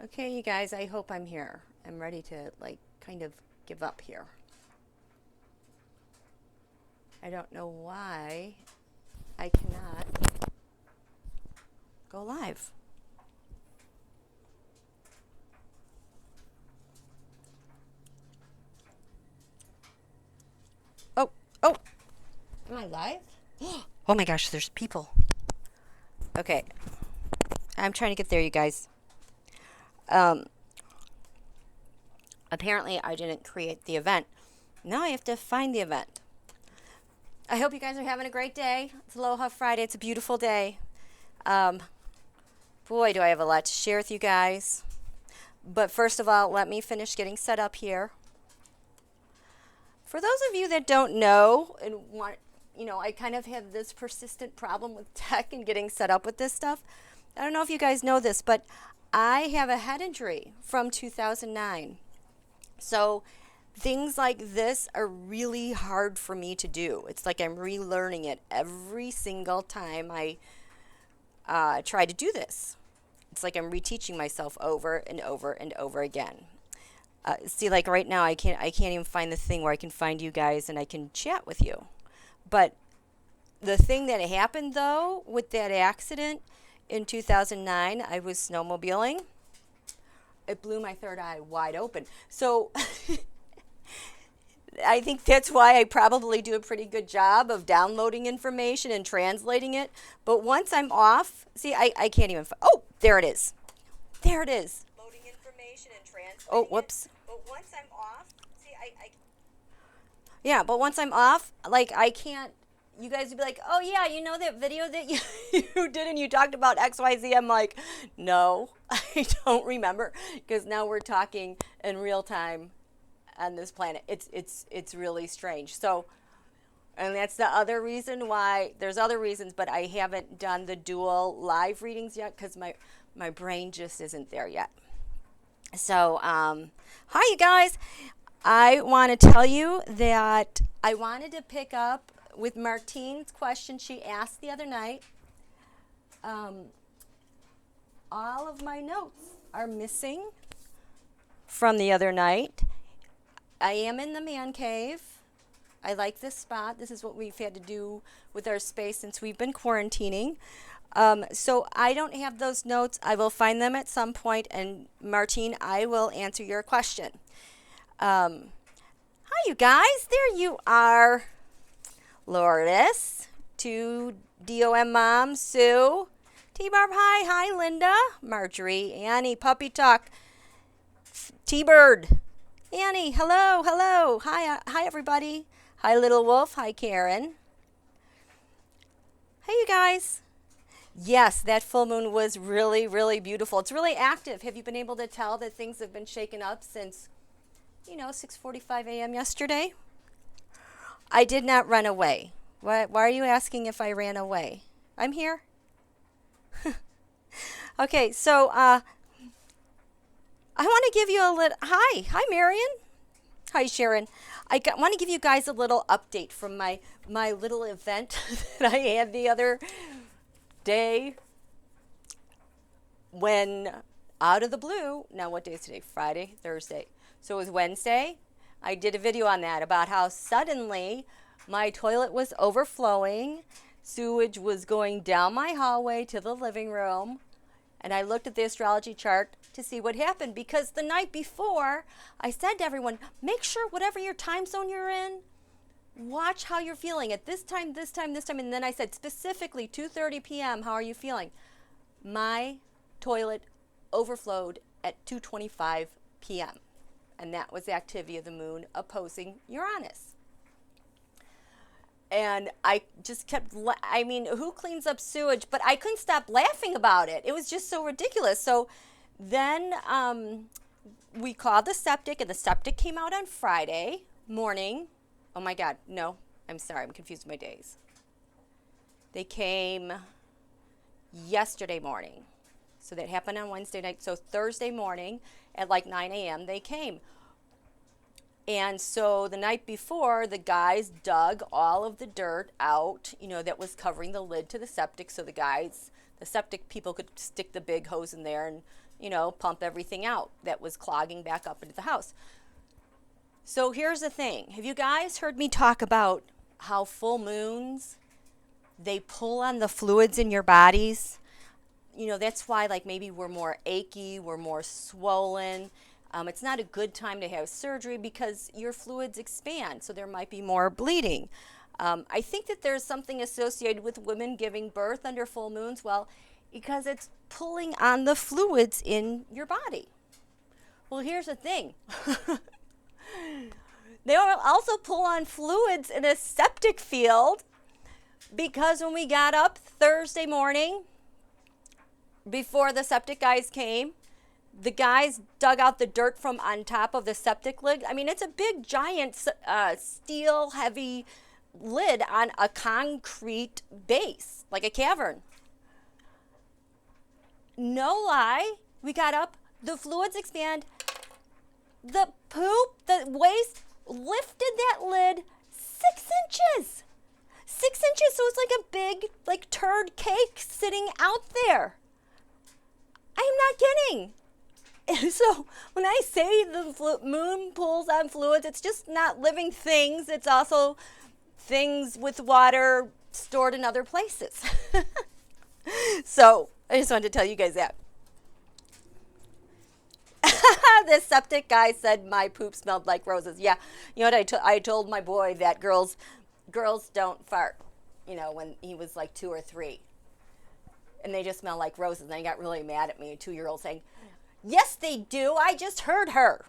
Okay, you guys, I hope I'm here. I'm ready to, like, kind of give up here. I don't know why I cannot go live. Oh, am I live? Oh my gosh, there's people. Okay, I'm trying to get there, you guys. Apparently, I didn't create the event. Now I have to find the event. I hope you guys are having a great day. It's Aloha Friday. It's a beautiful day. Boy, do I have a lot to share with you guys. But first of all, let me finish getting set up here. For those of you that don't know and want, I kind of have this persistent problem with tech and getting set up with this stuff. I don't know if you guys know this, but I have a head injury from 2009. So things like this are really hard for me to do. It's like I'm relearning it every single time I try to do this. It's like I'm reteaching myself over and over and over again. See, like right now, I can't even find the thing where I can find you guys and I can chat with you. But the thing that happened though with that accident in 2009, I was snowmobiling. It blew my third eye wide open. So I think that's why I probably do a pretty good job of downloading information and translating it. But once I'm off, see, I can't even. Oh, there it is. There it is. Loading information and translating. Oh, whoops. But once I'm off, see, yeah, but once I'm off, like I can't. You guys would be like, oh yeah, you know that video that you did and you talked about XYZ. I'm like, no, I don't remember, because now we're talking in real time on this planet. It's really strange. So, and that's the other reason why, there's other reasons, but I haven't done the dual live readings yet because my brain just isn't there yet. So, hi you guys. I want to tell you that I wanted to pick up with Martine's question she asked the other night. All of my notes are missing from the other night. I am in the man cave. I like this spot. This is what we've had to do with our space since we've been quarantining. So I don't have those notes. I will find them at some point, and Martine, I will answer your question. Hi, you guys. There you are. Lourdes, to DOM Mom, Sue, T-Barb, hi, Linda, Marjorie, Annie, Puppy Talk, T-Bird, Annie, hello, hi everybody, hi Little Wolf, hi Karen. Hey you guys. Yes, that full moon was really, really beautiful. It's really active. Have you been able to tell that things have been shaken up since, 6:45 a.m. yesterday? I did not run away. Why are you asking if I ran away? I'm here. Okay, so I want to give you a little... Hi, Marion. Hi, Sharon. Want to give you guys a little update from my little event that I had the other day when, out of the blue, now what day is today? Friday, Thursday. So it was Wednesday. I did a video on that about how suddenly my toilet was overflowing, sewage was going down my hallway to the living room, and I looked at the astrology chart to see what happened, because the night before I said to everyone, make sure whatever your time zone you're in, watch how you're feeling at this time, and then I said specifically 2:30 p.m., how are you feeling? My toilet overflowed at 2:25 p.m. And that was the activity of the moon opposing Uranus. And I just kept, who cleans up sewage? But I couldn't stop laughing about it. It was just so ridiculous. So then we called the SEPTIC, and the SEPTIC came out on Friday morning. Oh my God, no, I'm sorry, I'm confused with my days. They came yesterday morning. So that happened on Wednesday night. So Thursday morning at like 9 a.m. they came. And so the night before, the guys dug all of the dirt out, that was covering the lid to the septic. So the septic people could stick the big hose in there and you know, pump everything out that was clogging back up into the house. So here's the thing. Have you guys heard me talk about how full moons, they pull on the fluids in your bodies? You know, that's why like maybe we're more achy, we're more swollen. It's not a good time to have surgery because your fluids expand, so there might be more bleeding. I think that there's something associated with women giving birth under full moons, well, because it's pulling on the fluids in your body. Well, here's the thing. They also pull on fluids in a septic field, because when we got up Thursday morning, before the septic guys came, the guys dug out the dirt from on top of the septic lid. I mean, it's a big, giant steel, heavy lid on a concrete base, like a cavern. No lie, we got up, the fluids expand, the poop, the waste lifted that lid 6 inches. 6 inches, so it's like a big, like turd cake sitting out there. I am not kidding. So when I say the moon pulls on fluids, it's just not living things. It's also things with water stored in other places. So I just wanted to tell you guys that. The septic guy said my poop smelled like roses. Yeah, you know what, I told my boy that girls don't fart, you know, when he was like 2 or 3. And they just smell like roses. And he got really mad at me, a 2-year-old, saying, yes, they do. I just heard her.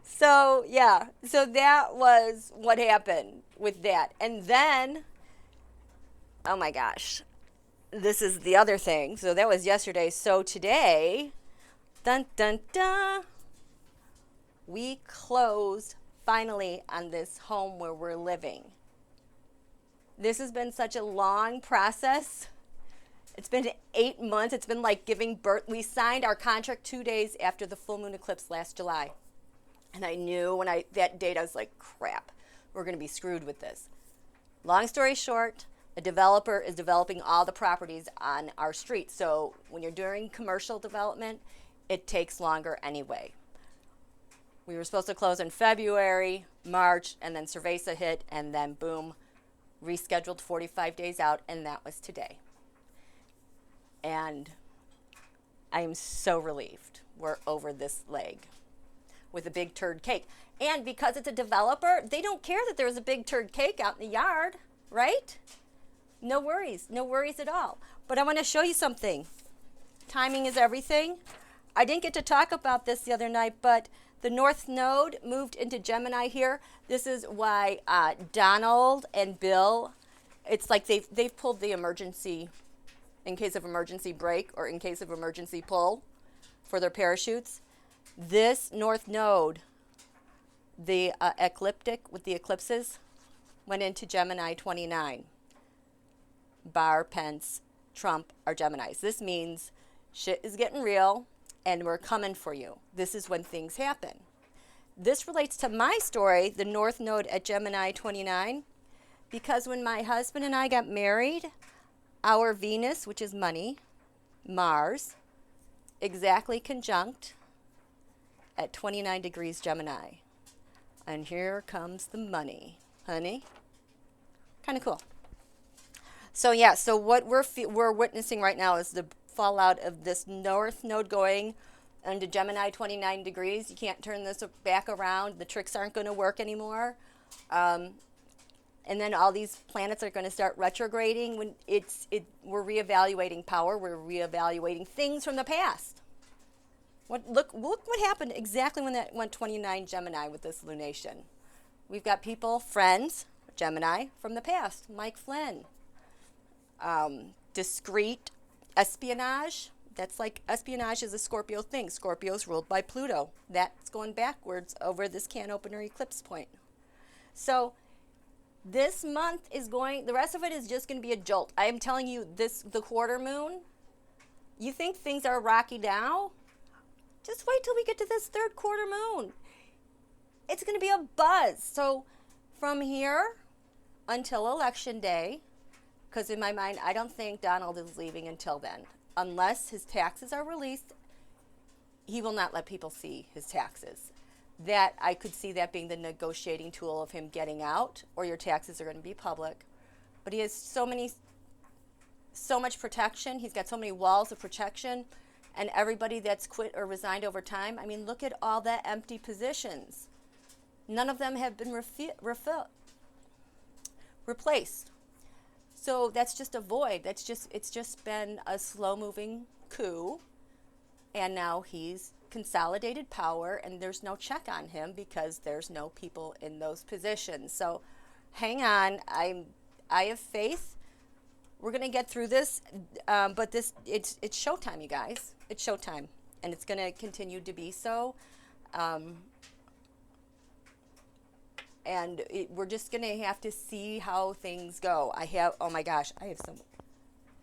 So, yeah. So that was what happened with that. And then, oh my gosh, this is the other thing. So that was yesterday. So today, dun, dun, dun, we closed finally on this home where we're living. This has been such a long process. It's been 8 months. It's been like giving birth. We signed our contract 2 days after the full moon eclipse last July. And I knew when that date, I was like, crap, we're going to be screwed with this. Long story short, a developer is developing all the properties on our street. So when you're doing commercial development, it takes longer anyway. We were supposed to close in February, March, and then Cerveza hit, and then boom, rescheduled 45 days out, and that was today. And I'm so relieved we're over this leg with a big turd cake. And because it's a developer, they don't care that there's a big turd cake out in the yard, right? No worries at all. But I want to show you something. Timing is everything. I didn't get to talk about this the other night, but the North Node moved into Gemini here. This is why Donald and Bill, it's like they've pulled the emergency, in case of emergency brake or in case of emergency pull for their parachutes. This North Node, the ecliptic with the eclipses, went into Gemini 29. Barr, Pence, Trump are Geminis. This means shit is getting real and we're coming for you. This is when things happen. This relates to my story, the North Node at Gemini 29, because when my husband and I got married, our Venus, which is money, Mars, exactly conjunct at 29 degrees Gemini. And here comes the money, honey. Kind of cool. So yeah, so what we're witnessing right now is the fallout of this North Node going into Gemini 29 degrees. You can't turn this back around. The tricks aren't going to work anymore. And then all these planets are going to start retrograding when we're reevaluating power. We're reevaluating things from the past. Look what happened exactly when that went 29 Gemini with this lunation. We've got people, friends, Gemini, from the past. Mike Flynn. Discreet espionage. That's like espionage is a Scorpio thing. Scorpio's ruled by Pluto. That's going backwards over this can opener eclipse point. So this month the rest of it is just going to be a jolt. I am telling you, the quarter moon, you think things are rocky now? Just wait till we get to this third quarter moon. It's going to be a buzz. So from here until Election Day, because in my mind, I don't think Donald is leaving until then. unless his taxes are released, he will not let people see his taxes. That I could see that being the negotiating tool of him getting out, or your taxes are going to be public. But he has so much protection. He's got so many walls of protection, and everybody that's quit or resigned over time. I mean, look at all the empty positions. None of them have been replaced. So that's just a void. It's just been a slow-moving coup, and now he's consolidated power, and there's no check on him because there's no people in those positions. So hang on. I have faith. We're going to get through this, but it's showtime, you guys. It's showtime, and it's going to continue to be so. And we're just going to have to see how things go. Oh my gosh, I have some.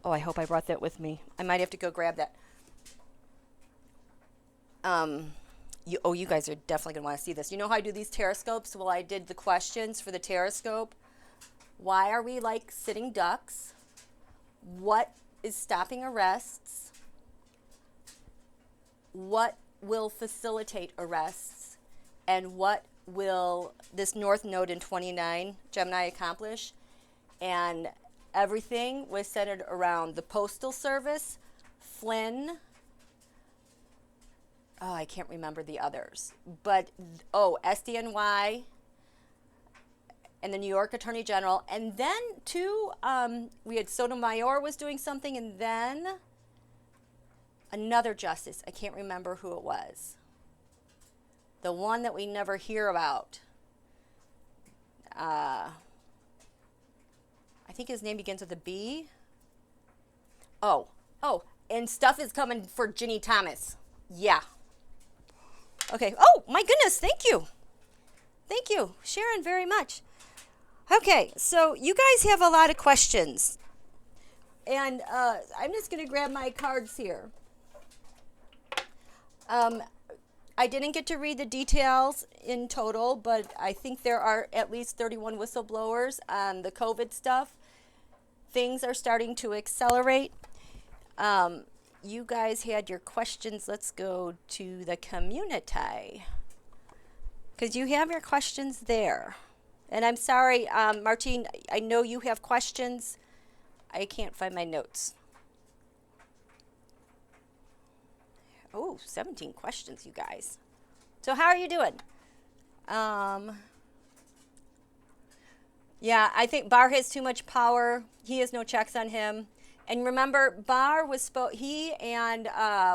Oh, I hope I brought that with me. I might have to go grab that. You guys are definitely going to want to see this. You know how I do these teroscopes? Well, I did the questions for the teroscope. Why are we like sitting ducks? What is stopping arrests? What will facilitate arrests? And what will this North Node in 29 Gemini accomplish? And everything was centered around the Postal Service, Flynn. Oh, I can't remember the others. But, SDNY, and the New York Attorney General. And then, too, we had Sotomayor was doing something, and then another justice. I can't remember who it was. The one that we never hear about. I think his name begins with a B. And stuff is coming for Ginny Thomas. Yeah. Okay. Oh, my goodness. Thank you. Thank you, Sharon, very much. Okay, so you guys have a lot of questions. And I'm just going to grab my cards here. I didn't get to read the details in total, but I think there are at least 31 whistleblowers on the COVID stuff. Things are starting to accelerate. You guys had your questions. Let's go to the community, because you have your questions there. And I'm sorry, Martine, I know you have questions. I can't find my notes. Oh, 17 questions, you guys. So how are you doing? Yeah, I think Barr has too much power. He has no checks on him. And remember, Barr was he and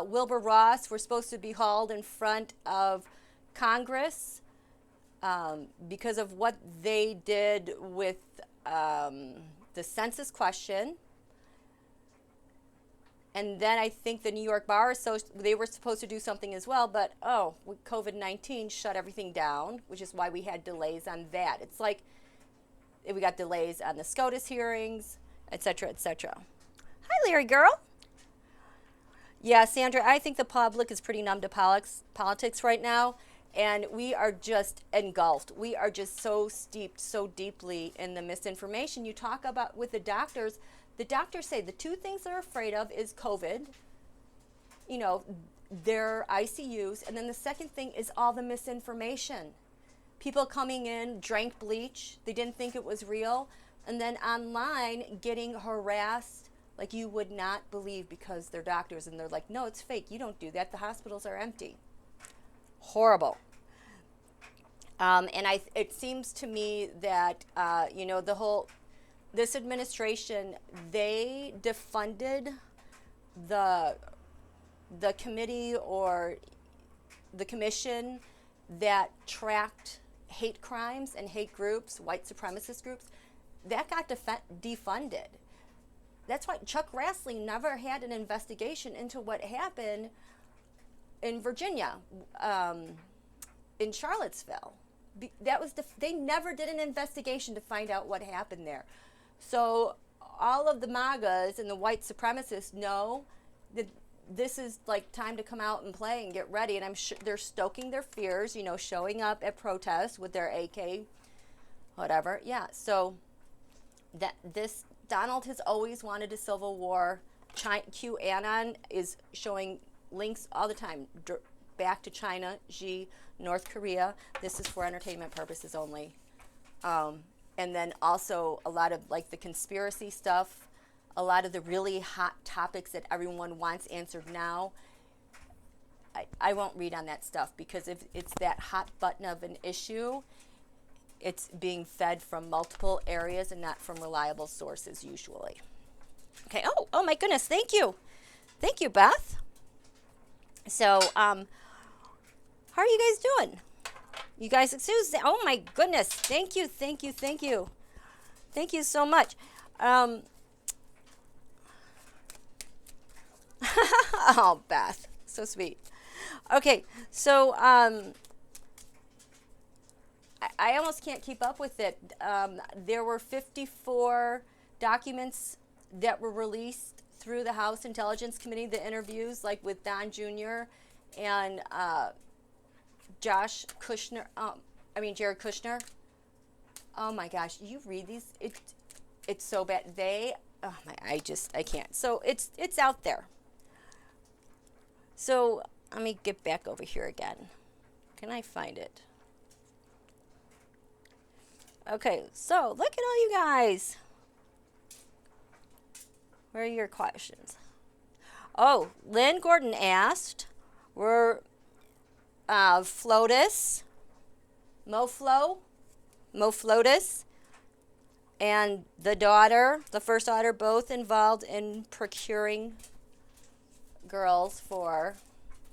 Wilbur Ross were supposed to be hauled in front of Congress because of what they did with the census question. And then I think the New York Bar, they were supposed to do something as well, but COVID-19 shut everything down, which is why we had delays on that. It's like we got delays on the SCOTUS hearings, et cetera, et cetera. Hi, Larry girl. Yeah, Sandra, I think the public is pretty numb to politics right now, and we are just engulfed. We are just so steeped so deeply in the misinformation. You talk about with the doctors say the two things they're afraid of is COVID, their ICUs, and then the second thing is all the misinformation. People coming in, drank bleach, they didn't think it was real, and then online getting harassed like you would not believe because they're doctors, and they're like, no, it's fake, you don't do that, the hospitals are empty. Horrible. And it seems to me that, this administration, they defunded the committee or the commission that tracked hate crimes and hate groups, white supremacist groups. That got defunded. That's why Chuck Grassley never had an investigation into what happened in Virginia, in Charlottesville. They never did an investigation to find out what happened there. So all of the MAGAs and the white supremacists know that this is like time to come out and play and get ready. And I'm sure they're stoking their fears, showing up at protests with their AK, whatever. Yeah, so Donald has always wanted a civil war. QAnon is showing links all the time back to China, Xi, North Korea. This is for entertainment purposes only. And then also a lot of like the conspiracy stuff, a lot of the really hot topics that everyone wants answered now. I won't read on that stuff because if it's that hot button of an issue, it's being fed from multiple areas and not from reliable sources usually. Okay, oh my goodness, thank you. Thank you, Beth. So, how are you guys doing? You guys, oh my goodness, thank you. Thank you so much. Oh, Beth, so sweet. Okay, so I almost can't keep up with it. There were 54 documents that were released through the House Intelligence Committee, the interviews like with Don Jr. and Jared Kushner. Oh my gosh, you read these, it's so bad. I can't. So it's out there. So let me get back over here again. Can I find it? Okay, so look at all you guys. Where are your questions? Oh, Lynn Gordon asked, were moFLOTUS, and the first daughter, both involved in procuring girls for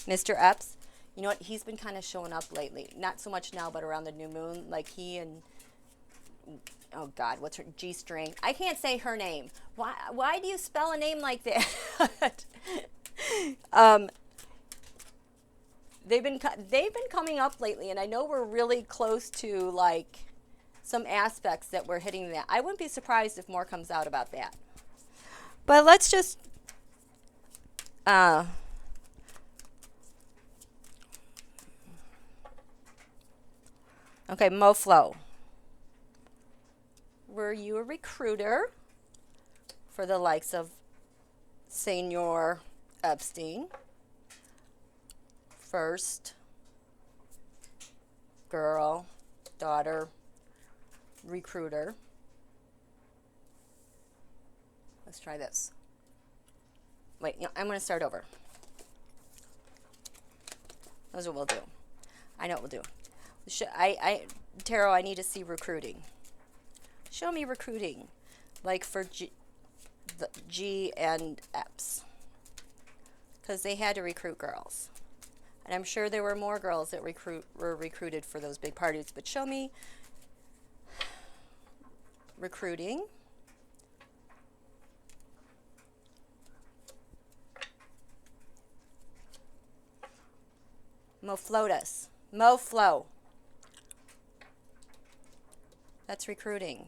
Mr. Eps? You know what? He's been kind of showing up lately. Not so much now, but around the new moon. Like he and, oh God, what's her, G-string. I can't say her name. Why do you spell a name like that? They've been coming up lately, and I know we're really close to like some aspects that we're hitting that. I wouldn't be surprised if more comes out about that. But let's just okay, moFLO. Were you a recruiter for the likes of Senor Epstein? First girl, daughter, recruiter. Let's try this. Wait, I'm going to start over. That's what we'll do. I know what we'll do. Tarot, I need to see recruiting. Show me recruiting, like for G and Eps, because they had to recruit girls. And I'm sure there were more girls that were recruited for those big parties, but show me recruiting. moFLOTUS. moFLO. That's recruiting.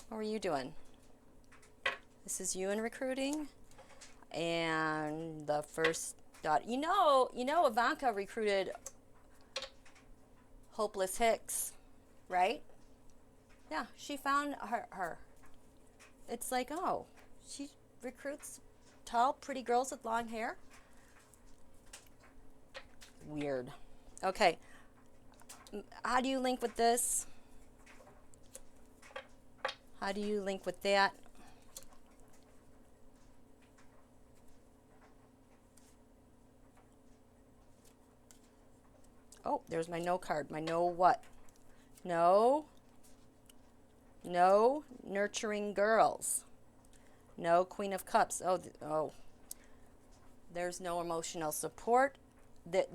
What were you doing? This is you in recruiting. And the first daughter. You know, Jarvanka recruited Hopeless Hicks, right? Yeah, she found her. It's like, oh, she recruits tall, pretty girls with long hair. Weird. Okay. How do you link with this? How do you link with that? Oh, there's my no card. My no what? No. No nurturing girls. No Queen of Cups. Oh. There's no emotional support.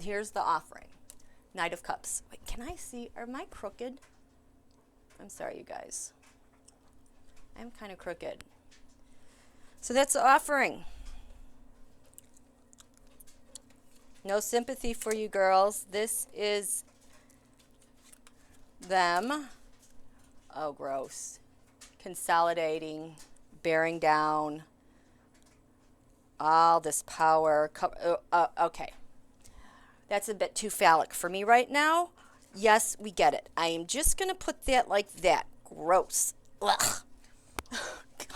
Here's the offering. Knight of Cups. Wait, can I see? Am I crooked? I'm sorry, you guys. I'm kind of crooked. So that's the offering. No sympathy for you girls. This is them. Oh, gross. Consolidating, bearing down, all this power. Okay. That's a bit too phallic for me right now. Yes, we get it. I am just going to put that like that. Gross. Ugh.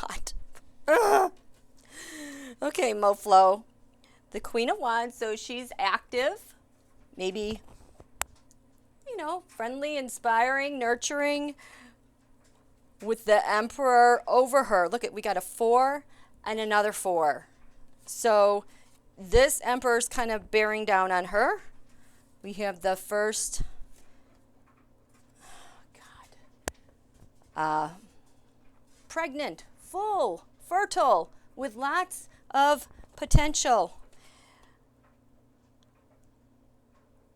God. Ugh. Okay, moFLO. The Queen of Wands, so she's active, maybe, you know, friendly, inspiring, nurturing, with the Emperor over her. Look, we got a 4 and another 4. So this Emperor's kind of bearing down on her. We have the first, pregnant, full, fertile, with lots of potential.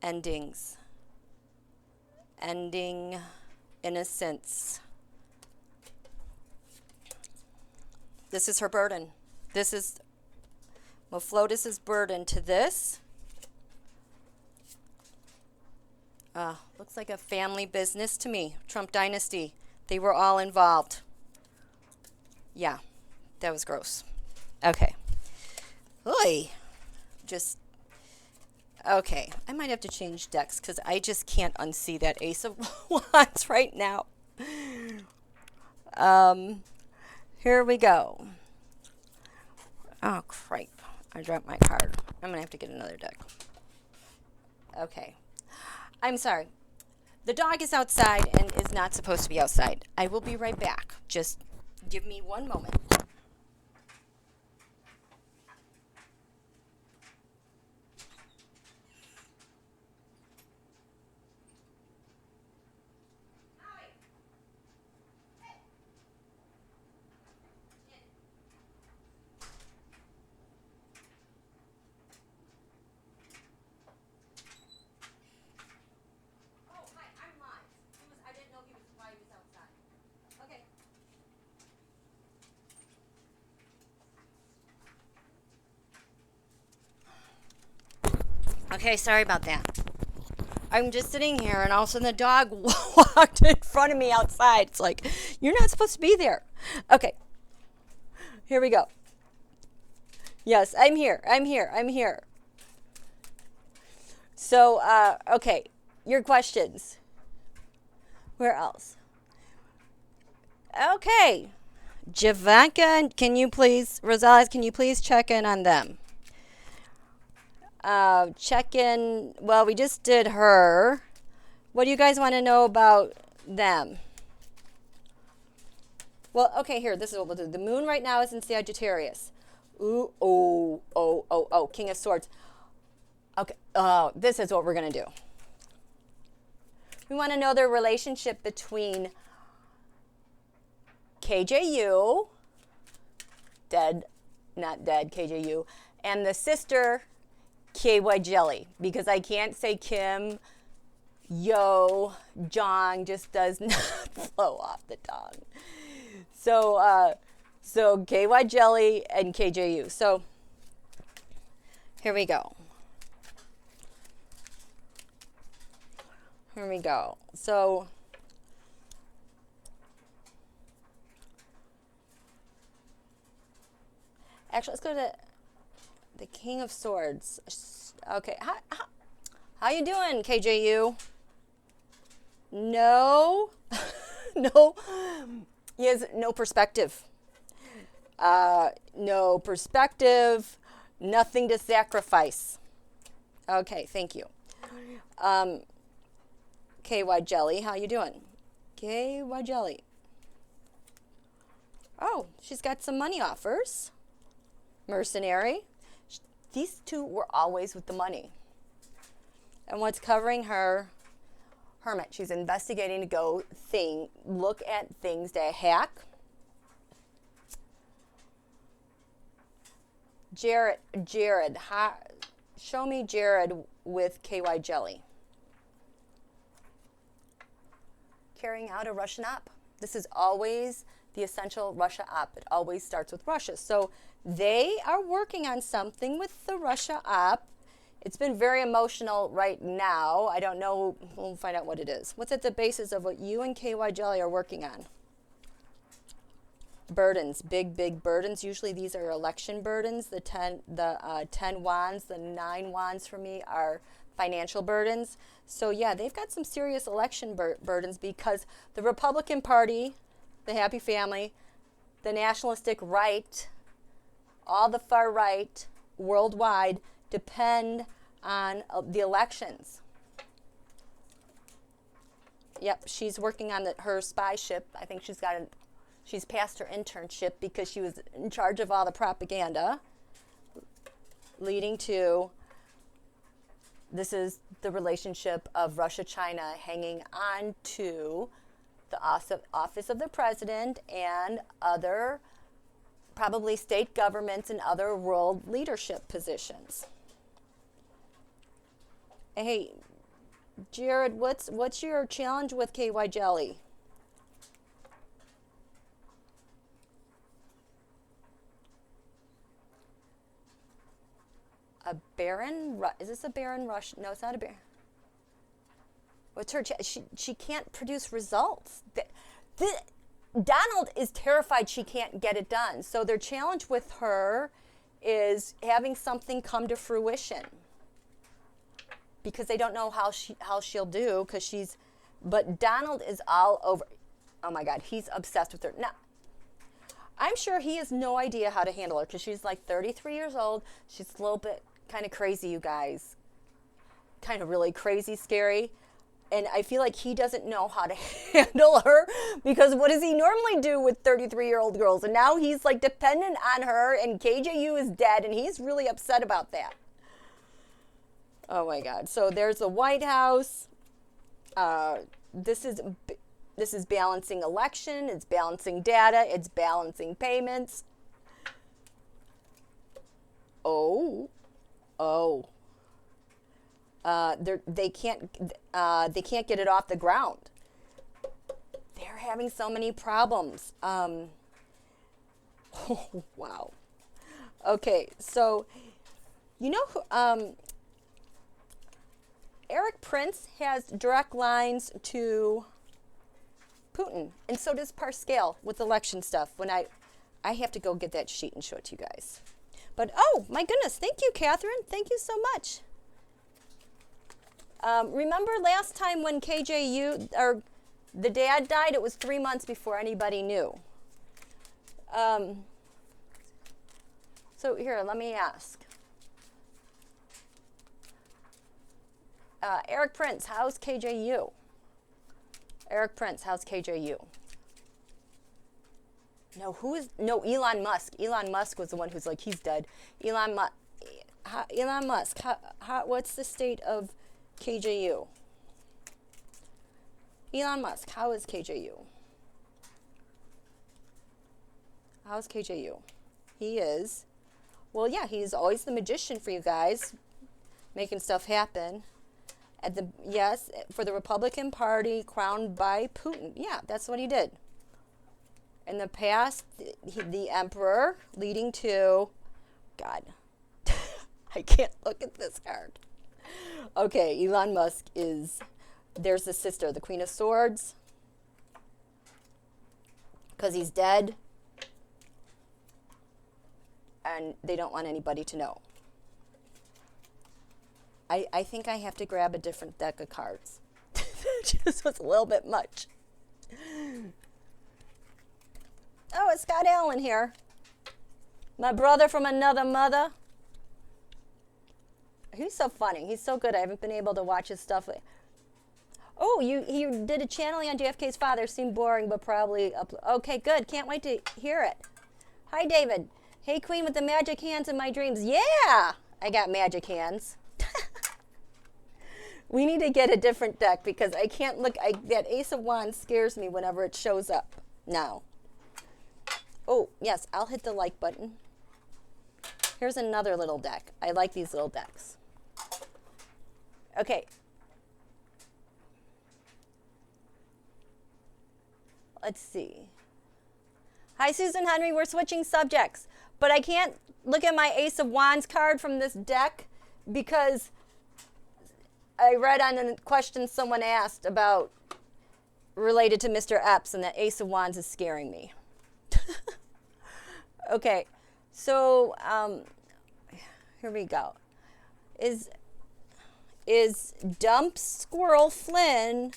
Endings. Ending innocence. This is her burden. This is moFLOTUS's burden to this. Looks like a family business to me. Trump dynasty. They were all involved. Yeah, that was gross. Okay. Oy. Just, okay. I might have to change decks because I just can't unsee that Ace of Wands right now. Here we go. Oh, crap. I dropped my card. I'm going to have to get another deck. Okay. I'm sorry. The dog is outside and is not supposed to be outside. I will be right back. Just give me one moment. Okay, sorry about that. I'm just sitting here, and all of a sudden the dog walked in front of me outside. It's like, you're not supposed to be there. Okay, here we go. Yes, I'm here. I'm here. I'm here. So, okay, your questions. Where else? Okay, Javanka, can you please, Rosales, can you please check in on them? Check in. Well, we just did her. What do you guys want to know about them? Well, okay, here. This is what we'll do. The moon right now is in Sagittarius. Ooh, oh. King of Swords. Okay. Oh, this is what we're going to do. We want to know the relationship between KJU, dead, not dead, KJU, and the sister KY Jelly, because I can't say Kim, Yo, Jong, just does not flow off the tongue. So KY Jelly and KJU. So here we go. Here we go. So actually, let's go to the King of Swords. Okay, how you doing, KJU? No, no, he has no perspective. No perspective, nothing to sacrifice. Okay, thank you. KY Jelly, how you doing? KY Jelly. Oh, she's got some money offers. Mercenary. These two were always with the money. And what's covering her? Hermit. She's investigating to go look at things to hack. Jared, show me Jared with KY Jelly. Carrying out a Russian op. This is always the essential Russia op. It always starts with Russia. So they are working on something with the Russia op. It's been very emotional right now. I don't know. We'll find out what it is. What's at the basis of what you and KY Jelly are working on? Burdens, big burdens. Usually these are election burdens. The 10 wands, the 9 wands for me are financial burdens. So yeah, they've got some serious election burdens because the Republican Party, the Happy Family, the nationalistic right, all the far right worldwide depend on the elections. Yep, she's working on her spy ship. I think she's passed her internship because she was in charge of all the propaganda, leading to, this is the relationship of Russia-China hanging on to the office of the president and other, probably state governments and other world leadership positions. Hey, Jared, what's your challenge with KY jelly? A barren? Is this a barren rush? No, it's not a barren. What's her? She can't produce results. Donald is terrified she can't get it done. So their challenge with her is having something come to fruition, because they don't know how she'll do, but Donald is all over. Oh my God, he's obsessed with her. Now, I'm sure he has no idea how to handle her, because she's like 33 years old. She's a little bit kind of crazy, you guys. Kind of really crazy, scary. And I feel like he doesn't know how to handle her, because what does he normally do with 33-year-old girls? And now he's like dependent on her, and KJU is dead, and he's really upset about that. Oh my God. So there's the White House. This is balancing election. It's balancing data. It's balancing payments. Oh. They can't get it off the ground. They're having so many problems. Oh, wow. Okay, so you know, Eric Prince has direct lines to Putin, and so does Pascal with election stuff. When I have to go get that sheet and show it to you guys. But oh my goodness, thank you, Catherine. Thank you so much. Remember last time when KJU, or the dad died, it was 3 months before anybody knew. So here, let me ask. Eric Prince, how's KJU? Eric Prince, how's KJU? No, Elon Musk. Elon Musk was the one who's like, he's dead. Elon Musk, what's the state of KJU? Elon Musk, how is KJU? How's KJU? He is, well, yeah, he's always the magician for you guys, making stuff happen. Yes, for the Republican Party, crowned by Putin. Yeah, that's what he did. In the past, the emperor, leading to, God, I can't look at this card. Okay, Elon Musk there's the sister, the Queen of Swords, because he's dead, and they don't want anybody to know. I think I have to grab a different deck of cards. Just was a little bit much. Oh, it's Scott Allen here. My brother from another mother. He's so funny. He's so good. I haven't been able to watch his stuff. Oh, he did a channeling on JFK's father. Seemed boring, but probably okay, good. Can't wait to hear it. Hi, David. Hey, Queen with the magic hands in my dreams. Yeah, I got magic hands. We need to get a different deck, because I can't look. That Ace of Wands scares me whenever it shows up now. Oh, yes, I'll hit the like button. Here's another little deck. I like these little decks. Okay. Let's see. Hi, Susan Henry. We're switching subjects, but I can't look at my Ace of Wands card from this deck, because I read on a question someone asked about related to Mr. Eps, and that Ace of Wands is scaring me. Okay, so here we go. Is dump squirrel Flynn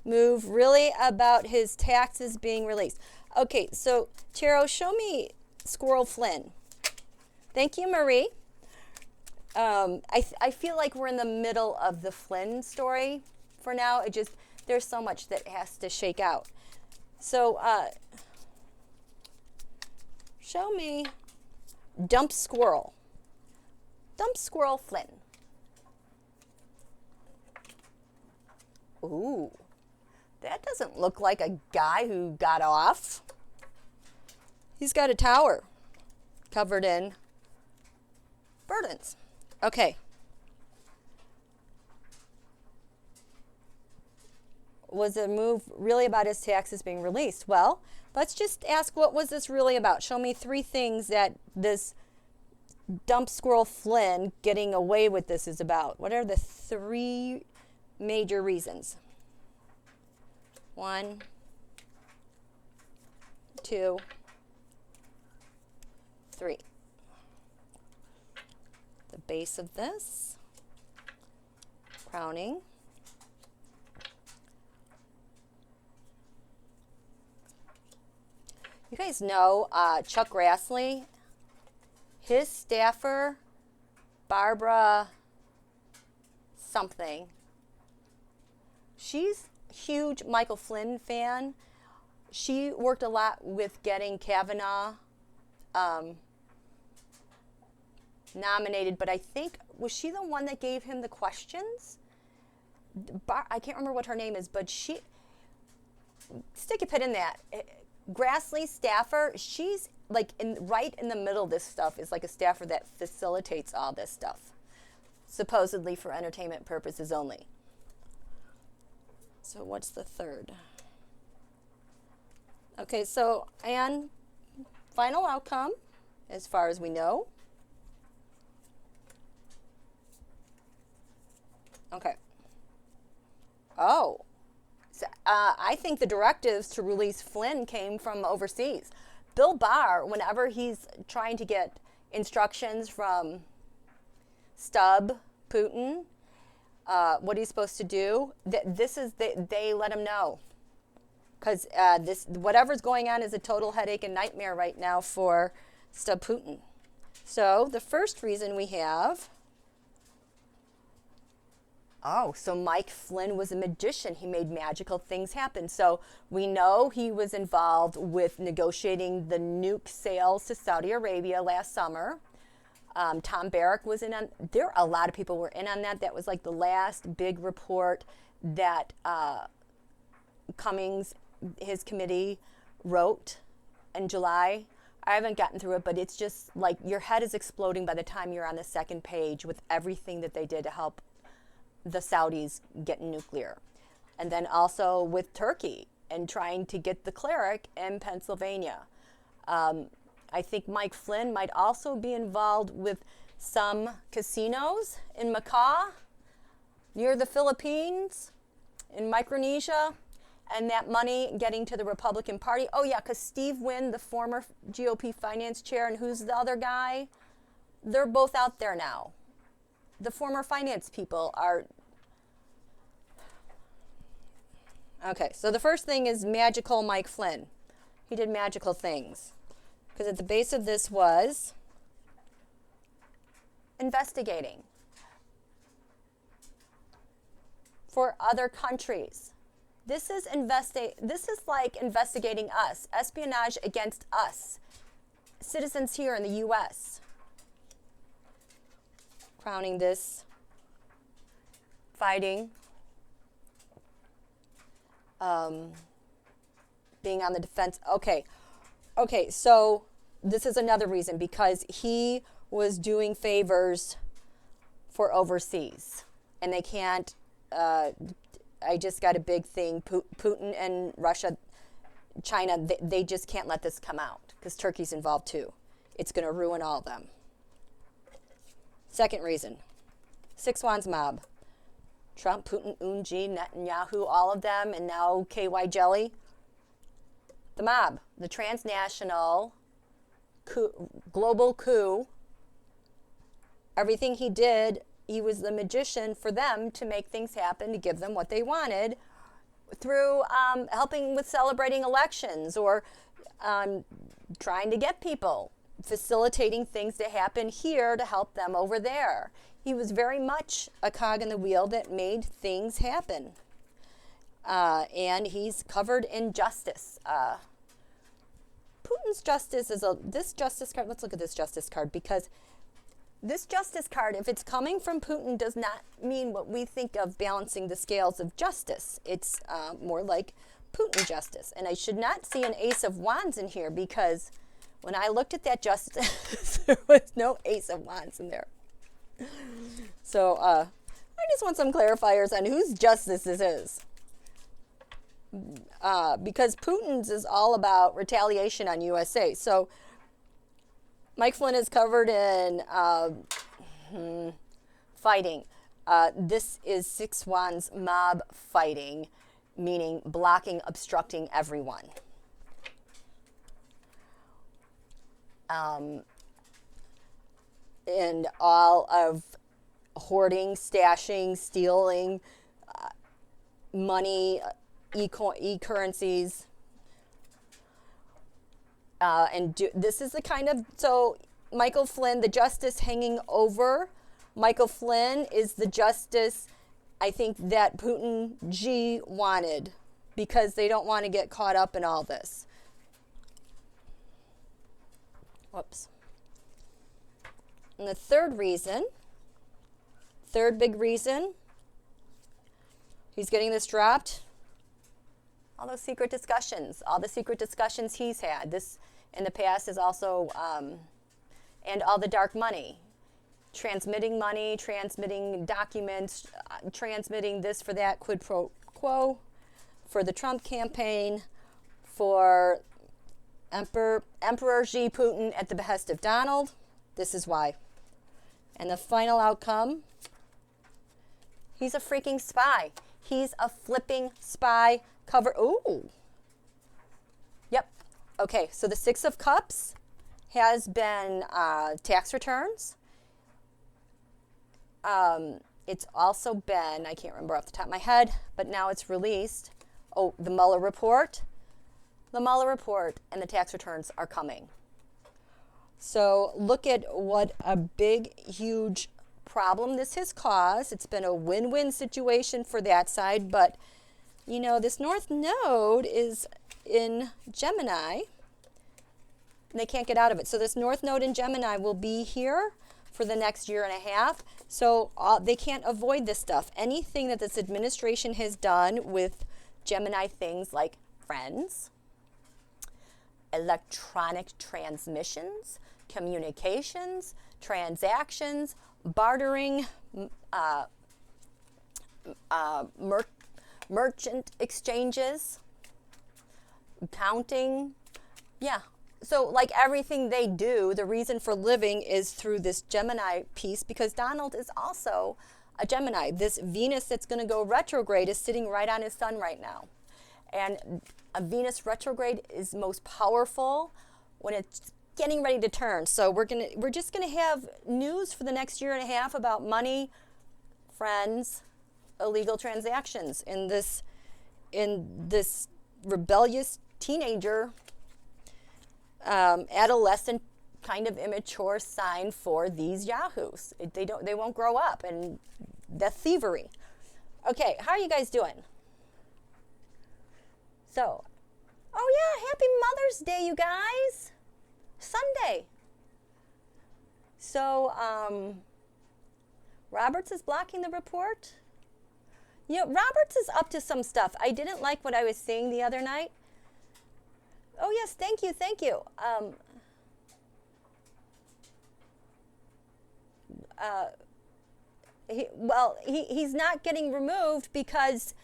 move really about his taxes being released? Okay, so Taro, show me Squirrel Flynn. Thank you, Marie. I feel like we're in the middle of the Flynn story for now. There's so much that has to shake out. So, show me Dump Squirrel. Dump Squirrel Flynn. Ooh, that doesn't look like a guy who got off. He's got a tower covered in burdens. Okay. Was the move really about his taxes being released? Well, let's just ask, what was this really about? Show me 3 things that this Dump Squirrel Flynn getting away with this is about. What are the 3 major reasons? 1, 2, 3. The base of this, crowning. You guys know Chuck Grassley, his staffer, Barbara something. She's a huge Michael Flynn fan. She worked a lot with getting Kavanaugh nominated, but I think, was she the one that gave him the questions? I can't remember what her name is, but she, stick a pin in that. Grassley staffer, she's like right in the middle of this stuff, is like a staffer that facilitates all this stuff, supposedly for entertainment purposes only. So what's the 3rd? Okay, so, and final outcome, as far as we know. Okay. Oh. So, I think the directives to release Flynn came from overseas. Bill Barr, whenever he's trying to get instructions from Putin, what he's supposed to do, they let him know. Because whatever's going on is a total headache and nightmare right now for Putin. So the first reason we have, so Mike Flynn was a magician. He made magical things happen. So we know he was involved with negotiating the nuke sales to Saudi Arabia last summer. Tom Barrack was in on, a lot of people were in on that. That was like the last big report that Cummings, his committee, wrote in July. I haven't gotten through it, but it's just like your head is exploding by the time you're on the 2nd page with everything that they did to help the Saudis get nuclear. And then also with Turkey and trying to get the cleric in Pennsylvania. I think Mike Flynn might also be involved with some casinos in Macau, near the Philippines, in Micronesia, and that money getting to the Republican Party. Oh yeah, because Steve Wynn, the former GOP finance chair, and who's the other guy? They're both out there now. The former finance people are. Okay, so the first thing is magical Mike Flynn. He did magical things. Because at the base of this was investigating for other countries. This is like investigating us, espionage against us, citizens here in the U.S. Crowning this, fighting, being on the defense. Okay, so this is another reason, because he was doing favors for overseas, and they can't, I just got a big thing, Putin and Russia, China, they just can't let this come out, because Turkey's involved too. It's going to ruin all of them. Second reason, Six Swans mob. Trump, Putin, Unji, Netanyahu, all of them, and now KY Jelly. The mob, the transnational global coup. Everything he did, he was the magician for them to make things happen, to give them what they wanted through helping with celebrating elections or trying to get people facilitating things to happen here to help them over there. He was very much a cog in the wheel that made things happen. And he's covered in justice. Putin's justice is this justice card. Let's look at this justice card, because this justice card, if it's coming from Putin, does not mean what we think of balancing the scales of justice. It's more like Putin justice. And I should not see an Ace of Wands in here, because when I looked at that justice, there was no Ace of Wands in there. So I just want some clarifiers on whose justice this is. Because Putin's is all about retaliation on USA. So Mike Flynn is covered in fighting. This is Six Wands mob fighting, meaning blocking, obstructing everyone. And all of hoarding, stashing, stealing, money, e-currencies. This is the kind of, so Michael Flynn, the justice hanging over Michael Flynn is the justice, I think, that Putin G wanted, because they don't want to get caught up in all this. Whoops. And the third big reason he's getting this dropped, all those secret discussions, all the secret discussions he's had. This in the past is also, and all the dark money, transmitting money, transmitting documents, transmitting this for that, quid pro quo, for the Trump campaign, for Emperor Xi Putin at the behest of Donald. This is why. And the final outcome, he's a freaking spy. He's a flipping spy cover. Ooh. Yep. Okay, so the Six of Cups has been tax returns. It's also been, I can't remember off the top of my head, but now it's released. Oh, the Mueller report. The Mueller report and the tax returns are coming. So look at what a big, huge problem this has caused. It's been a win-win situation for that side, but you know, this North Node is in Gemini. And they can't get out of it. So this North Node in Gemini will be here for the next year and a half. So they can't avoid this stuff. Anything that this administration has done with Gemini, things like friends, electronic transmissions, communications, transactions, bartering, merchant exchanges, counting. Yeah. So like everything they do, the reason for living is through this Gemini piece, because Donald is also a Gemini. This Venus that's going to go retrograde is sitting right on his sun right now. And a Venus retrograde is most powerful when it's getting ready to turn. So we're just gonna have news for the next year and a half about money, friends, illegal transactions in this rebellious teenager, adolescent, kind of immature sign for these yahoos. They won't grow up, and the thievery. Okay, how are you guys doing? So, oh yeah, happy Mother's Day, you guys. Sunday. So, Roberts is blocking the report. You know, Roberts is up to some stuff. I didn't like what I was seeing the other night. Oh yes, thank you, thank you. He's not getting removed because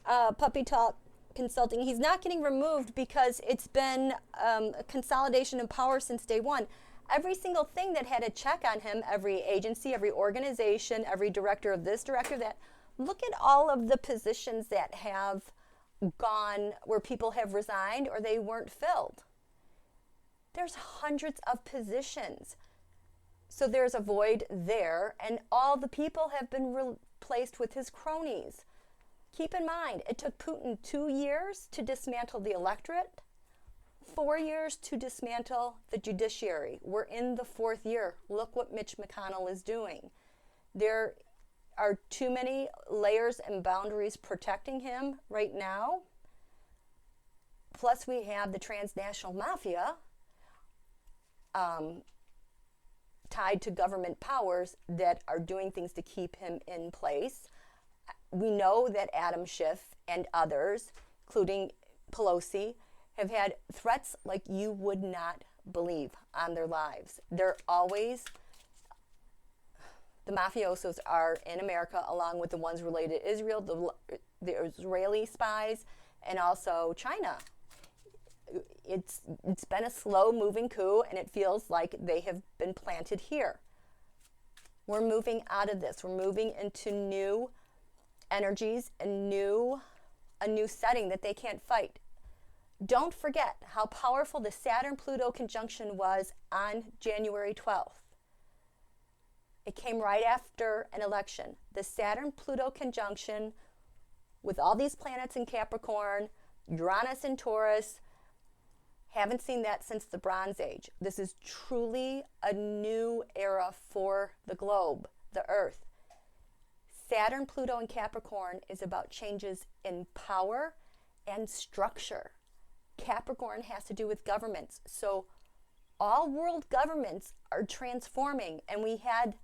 Puppy Talk Consulting, he's not getting removed because it's been a consolidation of power since day one. Every single thing that had a check on him, every agency, every organization, every director of this, director of that, look at all of the positions that have gone where people have resigned or they weren't filled. There's hundreds of positions. So there's a void there, and all the people have been replaced with his cronies. Keep in mind, it took Putin 2 years to dismantle the electorate, 4 years to dismantle the judiciary. We're in the 4th year. Look what Mitch McConnell is doing. There are too many layers and boundaries protecting him right now. Plus, we have the transnational mafia tied to government powers that are doing things to keep him in place. We know that Adam Schiff and others, including Pelosi, have had threats like you would not believe on their lives. They're always, the mafiosos are in America, along with the ones related to Israel, the Israeli spies, and also China. It's been a slow-moving coup, and it feels like they have been planted here. We're moving out of this. We're moving into new energies and a new setting that they can't fight. Don't forget how powerful the Saturn-Pluto conjunction was on January 12th. It came right after an election. The Saturn-Pluto conjunction, with all these planets in Capricorn, Uranus in Taurus, haven't seen that since the Bronze Age. This is truly a new era for the globe, the Earth. Saturn, Pluto, and Capricorn is about changes in power and structure. Capricorn has to do with governments. So all world governments are transforming. And we had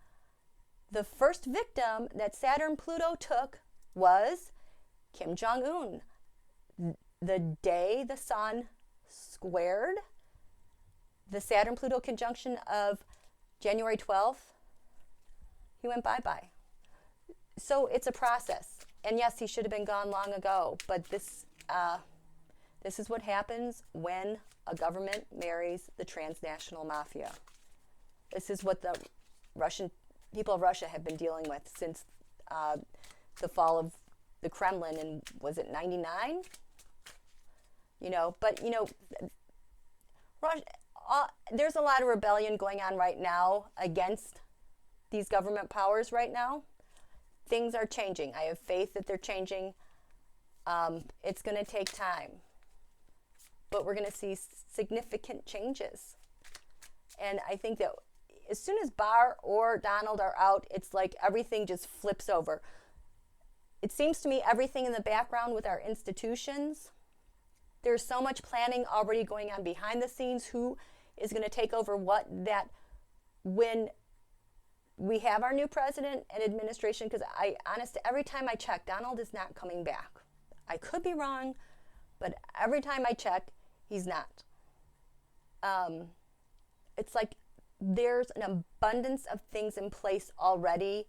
the first victim that Saturn Pluto took was Kim Jong-un. The day the sun squared the Saturn Pluto conjunction of January 12th, he went bye-bye. So it's a process. And yes, he should have been gone long ago. But this is what happens when a government marries the transnational mafia. This is what the people of Russia have been dealing with since the fall of the Kremlin in, was it 99? Russia, there's a lot of rebellion going on right now against these government powers right now. Things are changing. I have faith that they're changing. It's going to take time. But we're going to see significant changes. And I think that as soon as Barr or Donald are out, it's like everything just flips over. It seems to me everything in the background with our institutions, there's so much planning already going on behind the scenes. Who is going to take over what, that when we have our new president and administration, because every time I check, Donald is not coming back. I could be wrong, but every time I check, he's not. It's like there's an abundance of things in place already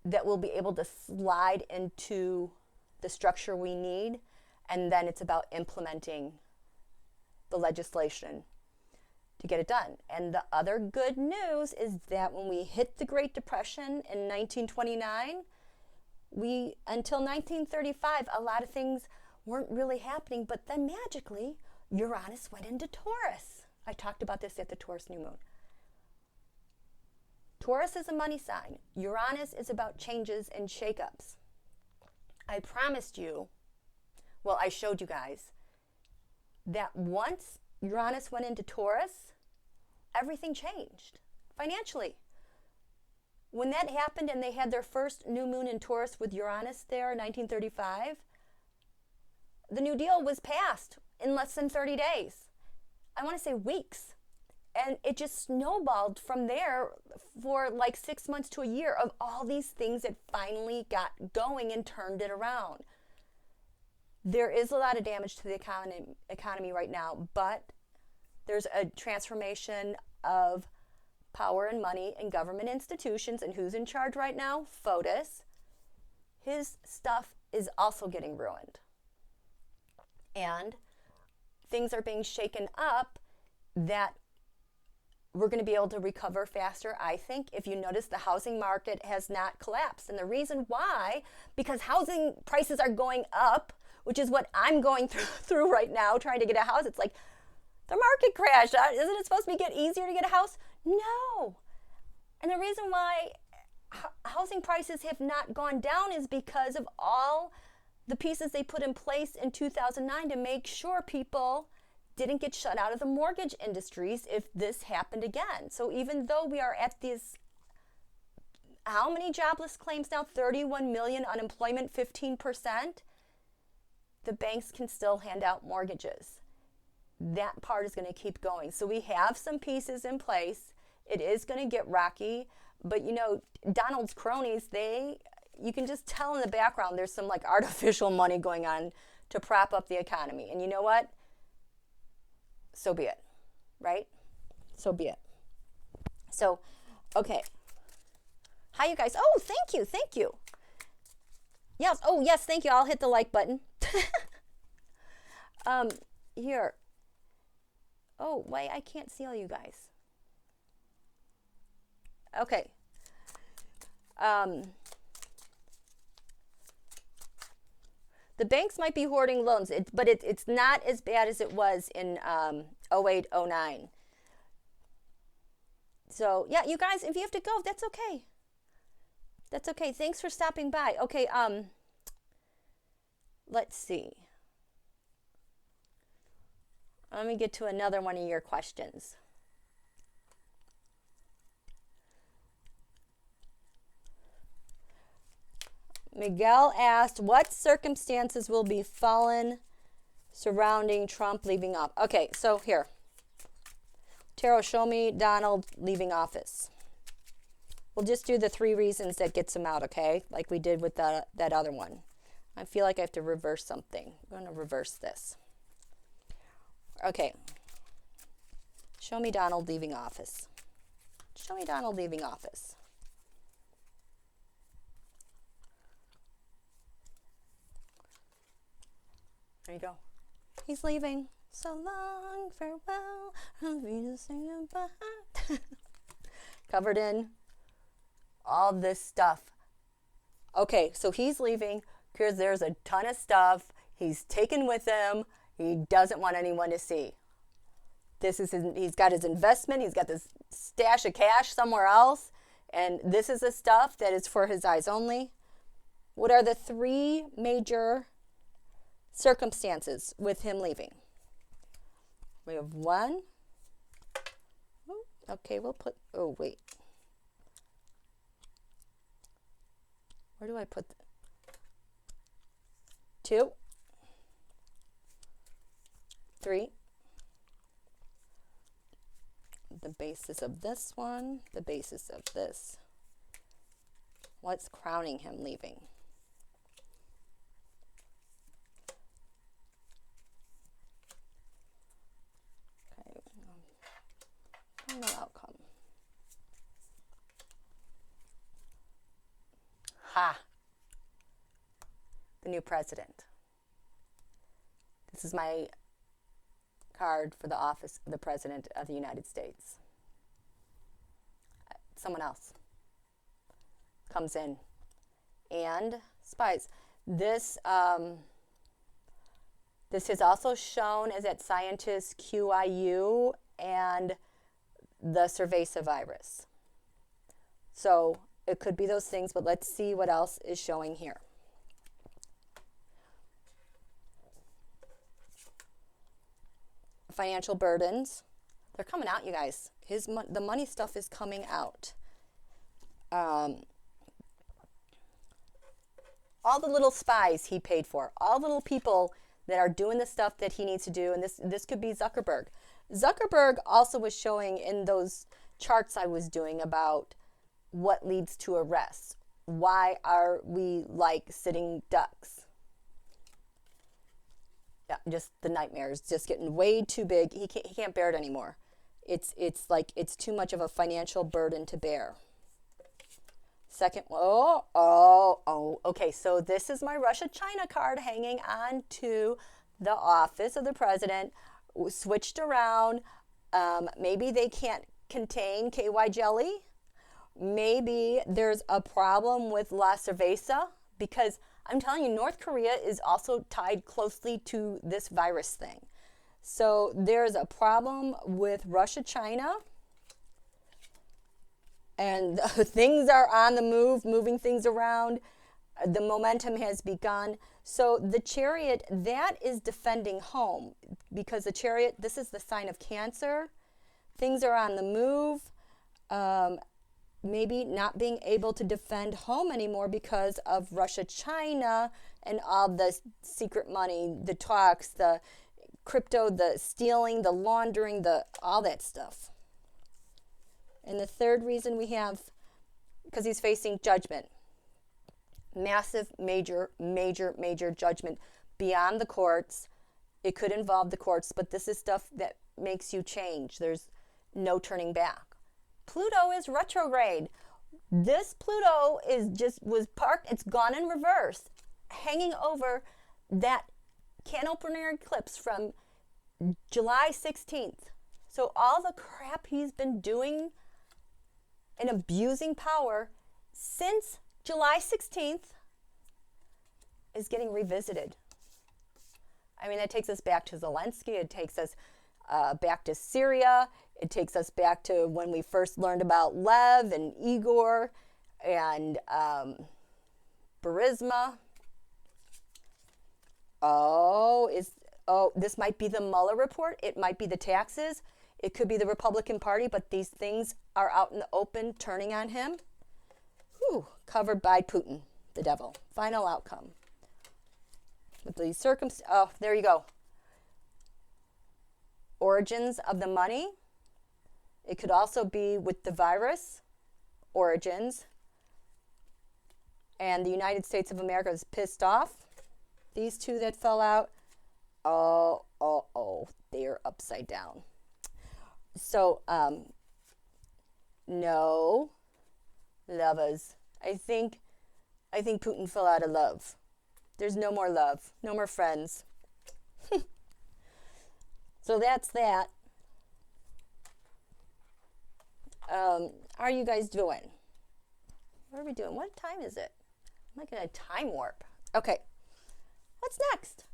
that will be able to slide into the structure we need, and then it's about implementing the legislation to get it done. And the other good news is that when we hit the Great Depression in 1929, until 1935, a lot of things weren't really happening, but then magically, Uranus went into Taurus. I talked about this at the Taurus new moon. Taurus is a money sign. Uranus is about changes and shakeups. I promised you, well, I showed you guys, that once Uranus went into Taurus, everything changed financially. When that happened and they had their first new moon in Taurus with Uranus there in 1935, the New Deal was passed in less than 30 days. I want to say weeks. And it just snowballed from there for like 6 months to a year of all these things that finally got going and turned it around. There is a lot of damage to the economy right now, but there's a transformation of power and money in government institutions. And who's in charge right now? FOTUS. His stuff is also getting ruined. And things are being shaken up that we're going to be able to recover faster, I think. If you notice, the housing market has not collapsed. And the reason why, because housing prices are going up, which is what I'm going through right now, trying to get a house. It's like, the market crashed. Isn't it supposed to get easier to get a house? No. And the reason why housing prices have not gone down is because of all the pieces they put in place in 2009 to make sure people didn't get shut out of the mortgage industries if this happened again. So even though we are at these, how many jobless claims now? 31 million, unemployment 15%. The banks can still hand out mortgages. That part is going to keep going. So we have some pieces in place. It is going to get rocky, but you know, Donald's cronies, you can just tell in the background there's some like artificial money going on to prop up the economy. And you know what? So be it, right? So be it. So, okay. Hi, you guys. Oh, thank you. Yes, oh, yes, thank you. I'll hit the like button. Here. Oh, wait, I can't see all you guys. Okay. The banks might be hoarding loans, but it's not as bad as it was in 08, 09. So, yeah, you guys, if you have to go, that's okay. That's okay. Thanks for stopping by. Okay, let's see. Let me get to another one of your questions. Miguel asked, what circumstances will be fallen surrounding Trump leaving office? Okay, so here. Tarot, show me Donald leaving office. We'll just do the 3 reasons that gets him out, okay? Like we did with that other one. I feel like I have to reverse something. I'm going to reverse this. Okay. Show me Donald leaving office. Show me Donald leaving office. There you go. He's leaving. So long, farewell. I'll be to say goodbye. Covered in all this stuff. Okay, so he's leaving because there's a ton of stuff he's taken with him. He doesn't want anyone to see. This is he's got his investment. He's got this stash of cash somewhere else. And this is the stuff that is for his eyes only. What are the 3 major circumstances with him leaving? We have 1. Okay, we'll put, oh, wait. Where do I put 2, 3. The basis of this one, the basis of this. What's crowning him leaving? No outcome. Ha! The new president. This is my card for the office of the President of the United States. Someone else comes in and spies. This is also shown as at scientist QIU and the Cerveza virus. So it could be those things, but let's see what else is showing here. Financial burdens. They're coming out, you guys. The money stuff is coming out. All the little spies he paid for, all the little people that are doing the stuff that he needs to do, and this could be Zuckerberg. Zuckerberg also was showing in those charts I was doing about what leads to arrests. Why are we like sitting ducks? Yeah, just the nightmares, just getting way too big. He can't bear it anymore. It's like it's too much of a financial burden to bear. Second, okay, so this is my Russia-China card hanging on to the office of the president, switched around. Maybe they can't contain KY jelly. Maybe there's a problem with La Cerveza, because I'm telling you, North Korea is also tied closely to this virus thing. So there's a problem with Russia-China. And things are on the move, moving things around. The momentum has begun. So the Chariot, that is defending home, because the Chariot, this is the sign of Cancer. Things are on the move. Maybe not being able to defend home anymore because of Russia, China, and all the secret money, the talks, the crypto, the stealing, the laundering, all that stuff. And the third reason we have, because he's facing judgment. Massive, major judgment beyond the courts. It could involve the courts, but this is stuff that makes you change. There's no turning back. Pluto is retrograde. This Pluto was parked, it's gone in reverse, hanging over that can-opener eclipse from July 16th. So all the crap he's been doing and abusing power since July 16th is getting revisited. I mean, that takes us back to Zelensky. It takes us back to Syria. It takes us back to when we first learned about Lev and Igor and Burisma. This might be the Mueller report. It might be the taxes. It could be the Republican Party, but these things are out in the open, turning on him. Covered by Putin, the devil. Final outcome. With these there you go. Origins of the money. It could also be with the virus origins. And the United States of America is pissed off. These two that fell out, they're upside down. So, no, lovers. I think Putin fell out of love. There's no more love, no more friends. So that's that. How are you guys doing? What are we doing? What time is it? I'm like in a time warp. Okay, what's next?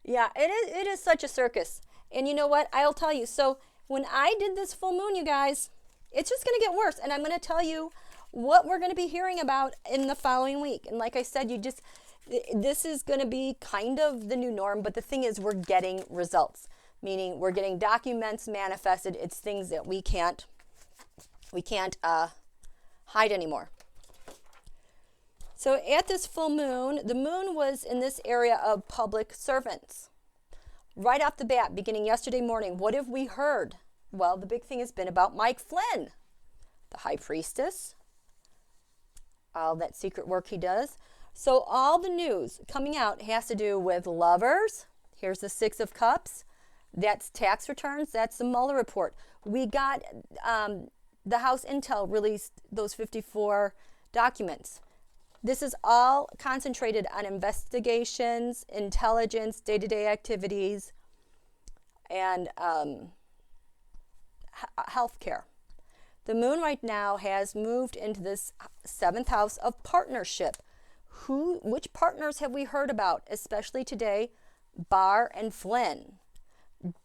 Yeah, it is such a circus. And you know what? I'll tell you. So when I did this full moon, you guys, it's just going to get worse. And I'm going to tell you what we're going to be hearing about in the following week. And like I said, this is going to be kind of the new norm. But the thing is, we're getting results, meaning we're getting documents manifested. It's things that we can't hide anymore. So at this full moon, the moon was in this area of public servants. Right off the bat, beginning yesterday morning, what have we heard? Well, the big thing has been about Mike Flynn, the high priestess, all that secret work he does. So all the news coming out has to do with lovers. Here's the 6 of Cups. That's tax returns. That's the Mueller report. We got the House Intel released those 54 documents. This is all concentrated on investigations, intelligence, day-to-day activities, and healthcare. The moon right now has moved into this 7th house of partnership. Which partners have we heard about, especially today? Barr and Flynn.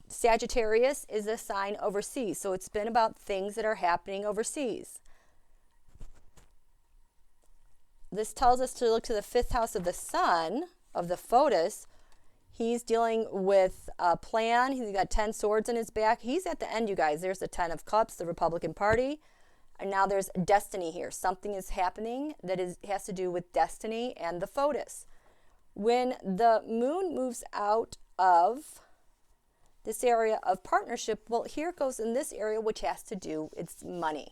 Sagittarius is a sign overseas, so it's been about things that are happening overseas. This tells us to look to the 5th house of the sun, of the moFLOTUS. He's dealing with a plan. He's got 10 swords in his back. He's at the end, you guys. There's the 10 of Cups, the Republican Party. And now there's destiny here. Something is happening that has to do with destiny and the moFLOTUS. When the moon moves out of this area of partnership, well, here it goes in this area, which has to do, it's money.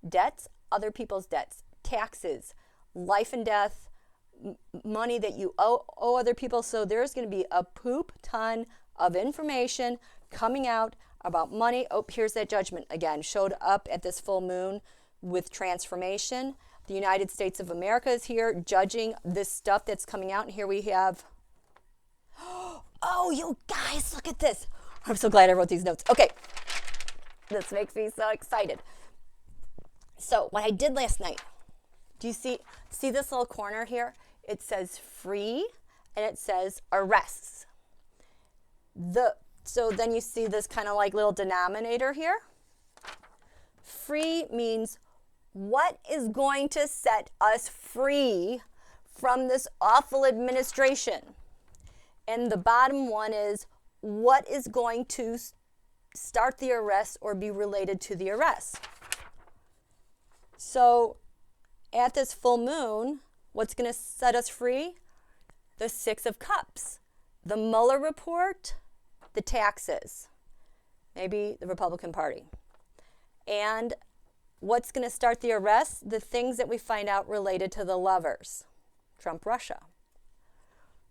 Debts, other people's debts, taxes, life and death, money that you owe other people. So there's going to be a poop ton of information coming out about money. Oh, here's that judgment again. Showed up at this full moon with transformation. The United States of America is here judging this stuff that's coming out. And here we have, oh, you guys, look at this. I'm so glad I wrote these notes. Okay, this makes me so excited. So what I did last night, do you see this little corner here? It says free and it says arrests. So then you see this kind of like little denominator here. Free means what is going to set us free from this awful administration. And the bottom one is what is going to start the arrest or be related to the arrest. So at this full moon, what's going to set us free? The Six of Cups, the Mueller report, the taxes, maybe the Republican Party. And what's going to start the arrest? The things that we find out related to the lovers, Trump, Russia.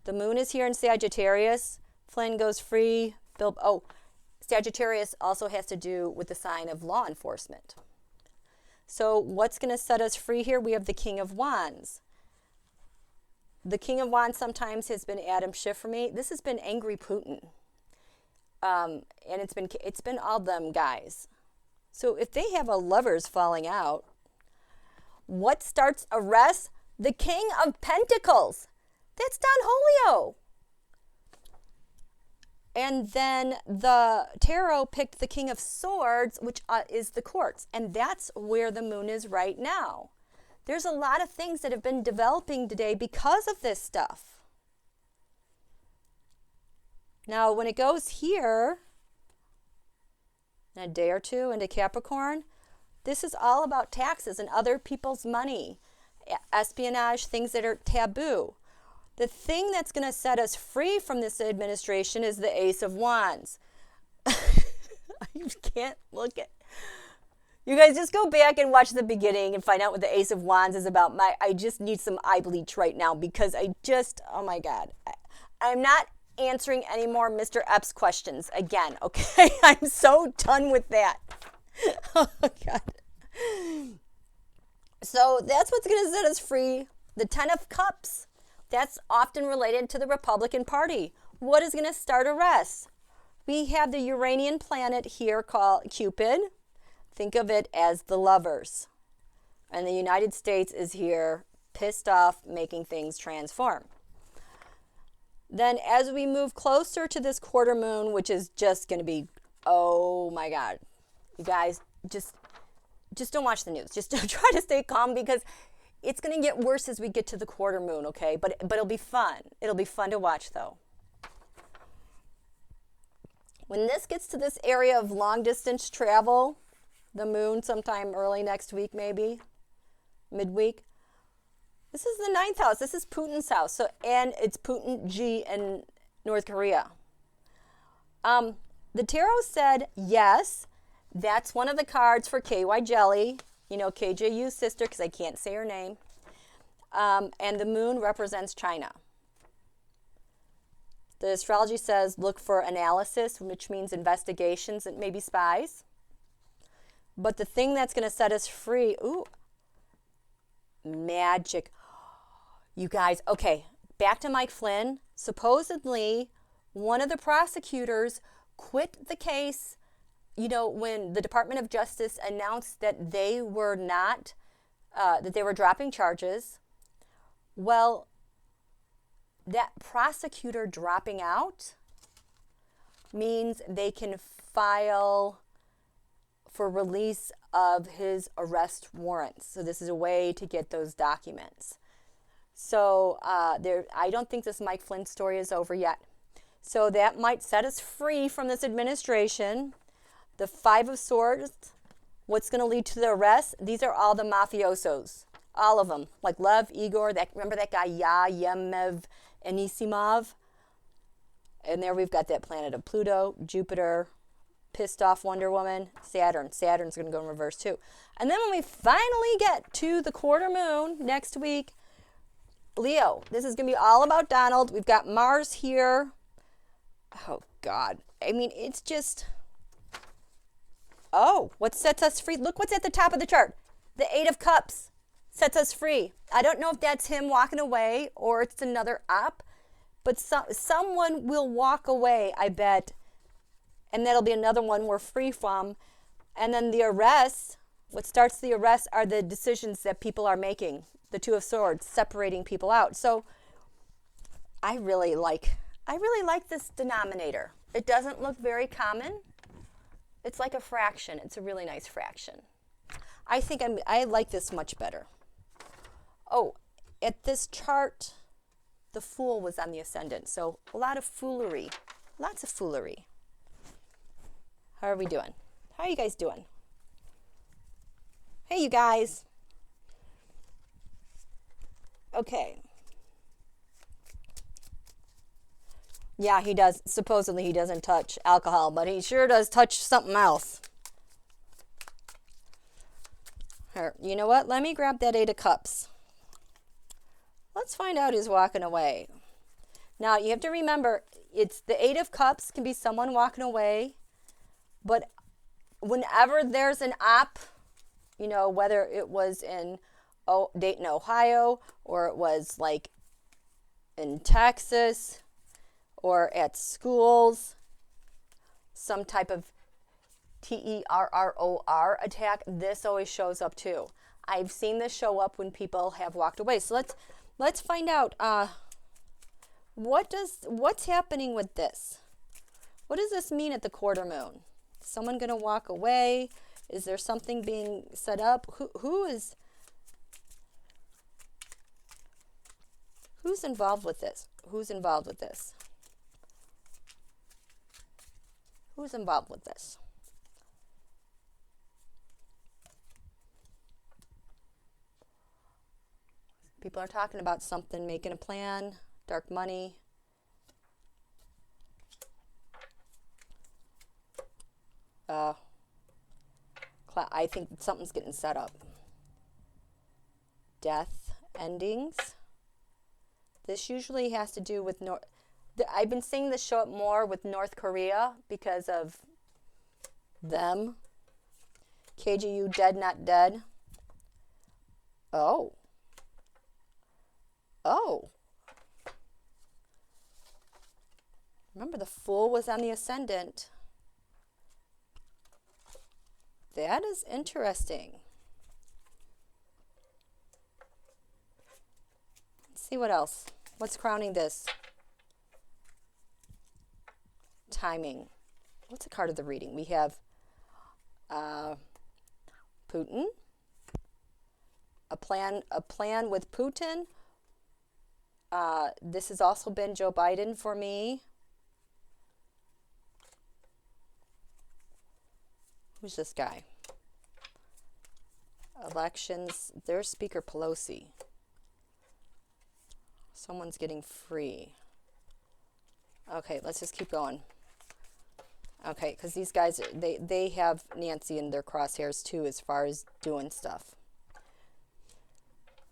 The moon is here in Sagittarius. Flynn goes free. Sagittarius also has to do with the sign of law enforcement. So what's going to set us free here? We have the King of Wands. The King of Wands sometimes has been Adam Schiff for me. This has been angry Putin. And it's been all them guys. So if they have a lovers falling out, what starts arrest? The King of Pentacles. That's Don Julio. And then the tarot picked the King of Swords, which is the courts. And that's where the moon is right now. There's a lot of things that have been developing today because of this stuff. Now, when it goes here, in a day or two into Capricorn, this is all about taxes and other people's money, espionage, things that are taboo. The thing that's going to set us free from this administration is the Ace of Wands. You can't look at... You guys just go back and watch the beginning and find out what the Ace of Wands is about. I just need some eye bleach right now because oh my God. I'm not answering any more Mr. Eps questions again, okay? I'm so done with that. Oh God. So that's what's going to set us free. The Ten of Cups. That's often related to the Republican Party. What is going to start arrests? We have the Uranian planet here called Cupid. Think of it as the lovers. And the United States is here, pissed off, making things transform. Then as we move closer to this quarter moon, which is just going to be, oh my God. You guys, just don't watch the news. Just try to stay calm because it's going to get worse as we get to the quarter moon, okay? But it'll be fun. It'll be fun to watch, though. When this gets to this area of long-distance travel, the moon sometime early next week, maybe, midweek, this is the 9th house. This is Putin's house. And it's Putin G in North Korea. The tarot said, yes, that's one of the cards for KY Jelly. You know, KJU's sister, because I can't say her name. And the moon represents China. The astrology says look for analysis, which means investigations and maybe spies. But the thing that's going to set us free, magic. You guys, okay, back to Mike Flynn. Supposedly, one of the prosecutors quit the case, you know, when the Department of Justice announced that they were not, that they were dropping charges. Well, that prosecutor dropping out means they can file for release of his arrest warrants. So this is a way to get those documents. So I don't think this Mike Flynn story is over yet. So that might set us free from this administration. The Five of Swords, what's going to lead to the arrest? These are all the mafiosos, all of them. Like Lev, Igor, remember that guy Yemev Anisimov? And there we've got that planet of Pluto, Jupiter, pissed off Wonder Woman, Saturn. Saturn's going to go in reverse too. And then when we finally get to the quarter moon next week, Leo, this is going to be all about Donald. We've got Mars here. Oh, God. I mean, it's just... Oh, what sets us free? Look what's at the top of the chart. The Eight of Cups sets us free. I don't know if that's him walking away or it's another op, but someone will walk away, I bet, and that'll be another one we're free from. And then the arrests, what starts the arrest are the decisions that people are making. The Two of Swords, separating people out. So I really like this denominator. It doesn't look very common. It's like a fraction. It's a really nice fraction. I think I like this much better. Oh, at this chart, the Fool was on the ascendant. So a lot of foolery. Lots of foolery. How are we doing? How are you guys doing? Hey, you guys. Okay. Yeah, he does. Supposedly he doesn't touch alcohol, but he sure does touch something else. Here, you know what? Let me grab that 8 of Cups. Let's find out who's walking away. Now, you have to remember, it's the 8 of Cups can be someone walking away, but whenever there's an op, you know, whether it was in Dayton, Ohio, or it was like in Texas, or at schools, some type of terror attack, this always shows up too. I've seen this show up when people have walked away. So let's find out what's happening with this. What does this mean at the quarter moon? Is someone going to walk away? Is there something being set up? Who's involved with this? Who's involved with this? Who's involved with this? People are talking about something, making a plan, dark money. I think something's getting set up. Death, endings. This usually has to do with I've been seeing this show up more with North Korea because of them. KGU, dead, not dead. Oh. Remember, the Fool was on the ascendant. That is interesting. Let's see what else. What's crowning this? Timing. What's a card of the reading? We have Putin. A plan with Putin. This has also been Joe Biden for me. Who's this guy? Elections. There's Speaker Pelosi. Someone's getting free. Okay, let's just keep going. Okay, because these guys, they have Nancy in their crosshairs too as far as doing stuff.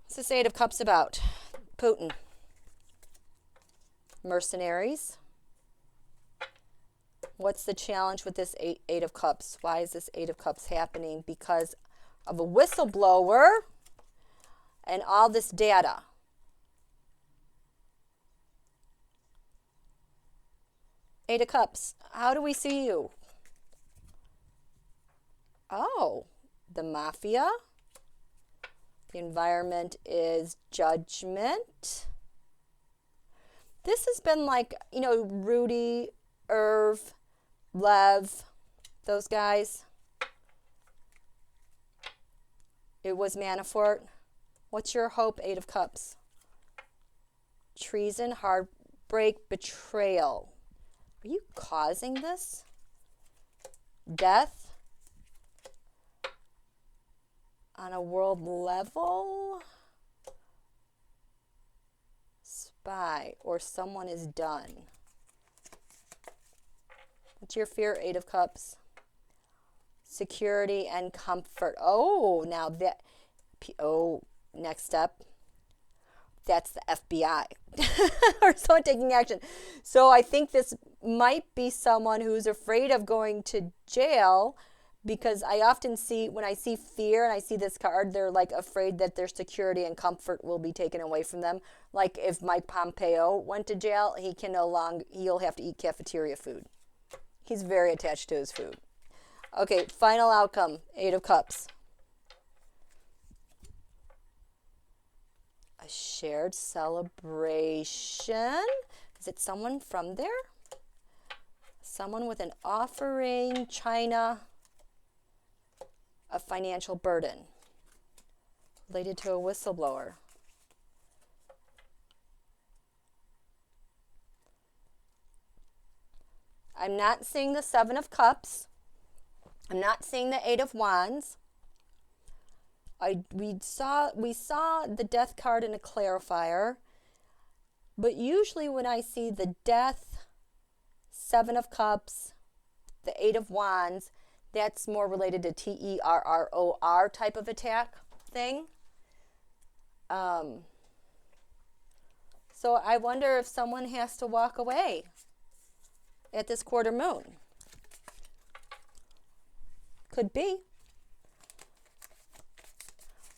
What's this 8 of Cups about? Putin. Mercenaries. What's the challenge with this 8 of Cups? Why is this 8 of Cups happening? Because of a whistleblower and all this data. Eight of Cups. How do we see you? Oh, the mafia. The environment is judgment. This has been like, you know, Rudy, Irv, Lev, those guys. It was Manafort. What's your hope? 8 of Cups. Treason, heartbreak, betrayal. Are you causing this? Death on a world level? Spy or someone is done. What's your fear? 8 of Cups. Security and comfort. Oh, now that. Oh, next step. That's the FBI or someone taking action. So I think this might be someone who's afraid of going to jail, because I often see, when I see fear and I see this card, they're like afraid that their security and comfort will be taken away from them. Like if Mike Pompeo went to jail, he'll have to eat cafeteria food. He's very attached to his food. Okay, final outcome, 8 of Cups. A shared celebration. Is it someone from there? Someone with an offering China a financial burden related to a whistleblower. I'm not seeing the Seven of Cups. I'm not seeing the Eight of Wands. We saw the Death card in a clarifier, but usually when I see the Death, Seven of Cups, the Eight of Wands, that's more related to terror type of attack thing. So I wonder if someone has to walk away at this quarter moon. Could be.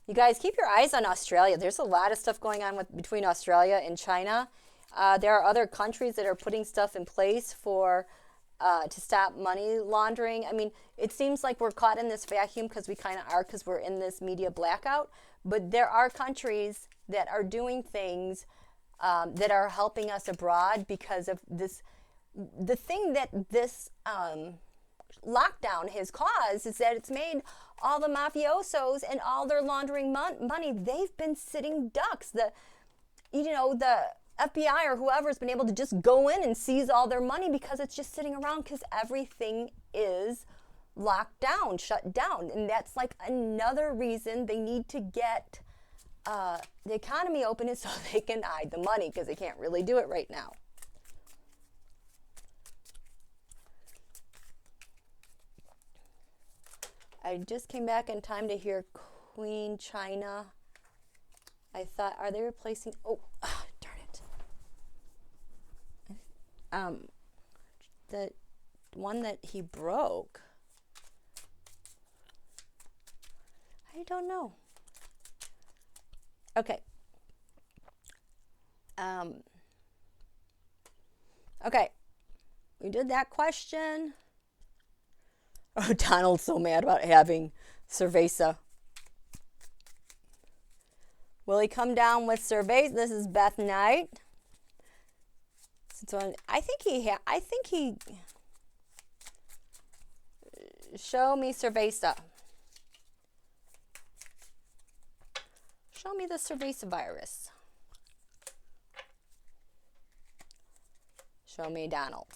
You guys, keep your eyes on Australia. There's a lot of stuff going on between Australia and China. There are other countries that are putting stuff in place for to stop money laundering. I mean, it seems like we're caught in this vacuum because we kind of are, because we're in this media blackout. But there are countries that are doing things that are helping us abroad because of this. The thing that this lockdown has caused is that it's made all the mafiosos and all their laundering money, they've been sitting ducks. The FBI or whoever's been able to just go in and seize all their money because it's just sitting around because everything is locked down, shut down. And that's like another reason they need to get the economy open, is so they can hide the money, because they can't really do it right now. I just came back in time to hear Queen China. I thought, are they replacing? Oh, darn it. The one that he broke. I don't know. Okay. Okay. We did that question. Oh, Donald's so mad about having Cerveza. Will he come down with Cerveza? This is Beth Knight. So I think he. Show me Cerveza. Show me the Cerveza virus. Show me Donald.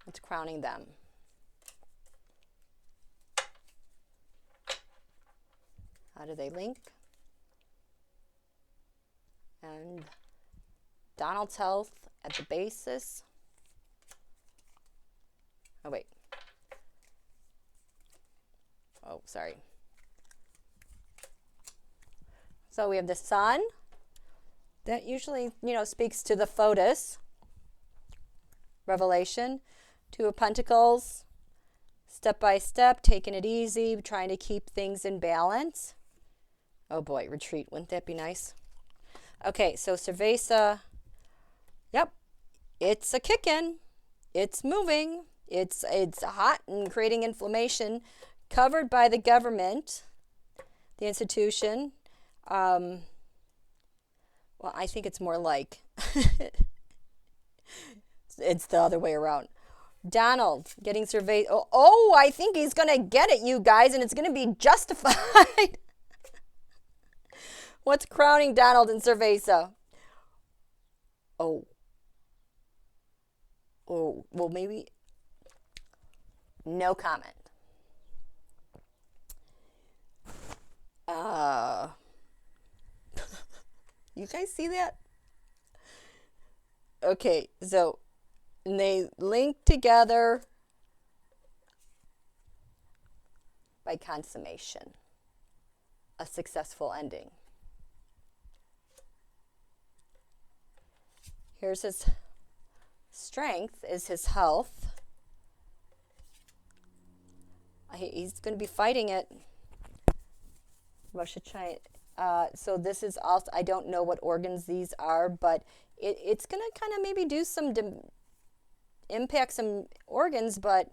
It's crowning them. How do they link? And Donald's health at the basis. Oh, wait. Oh, sorry. So we have the sun. That usually, speaks to the FOTUS. Revelation. Two of Pentacles. Step by step, taking it easy, trying to keep things in balance. Oh boy, retreat. Wouldn't that be nice? Okay, so Cerveza. Yep. It's a kickin'. It's moving. It's hot and creating inflammation, covered by the government, the institution. Well, I think it's more like it's the other way around. Donald getting surveyed. Oh, I think he's going to get it, you guys, and it's going to be justified. What's crowning Donald and Cerveza? Oh, well, maybe no comment. You guys see that? Okay, so they link together by consummation, a successful ending. Here's his strength, is his health. He's going to be fighting it. Russia, China. So this is also, I don't know what organs these are, but it's going to kind of maybe do some impact some organs, but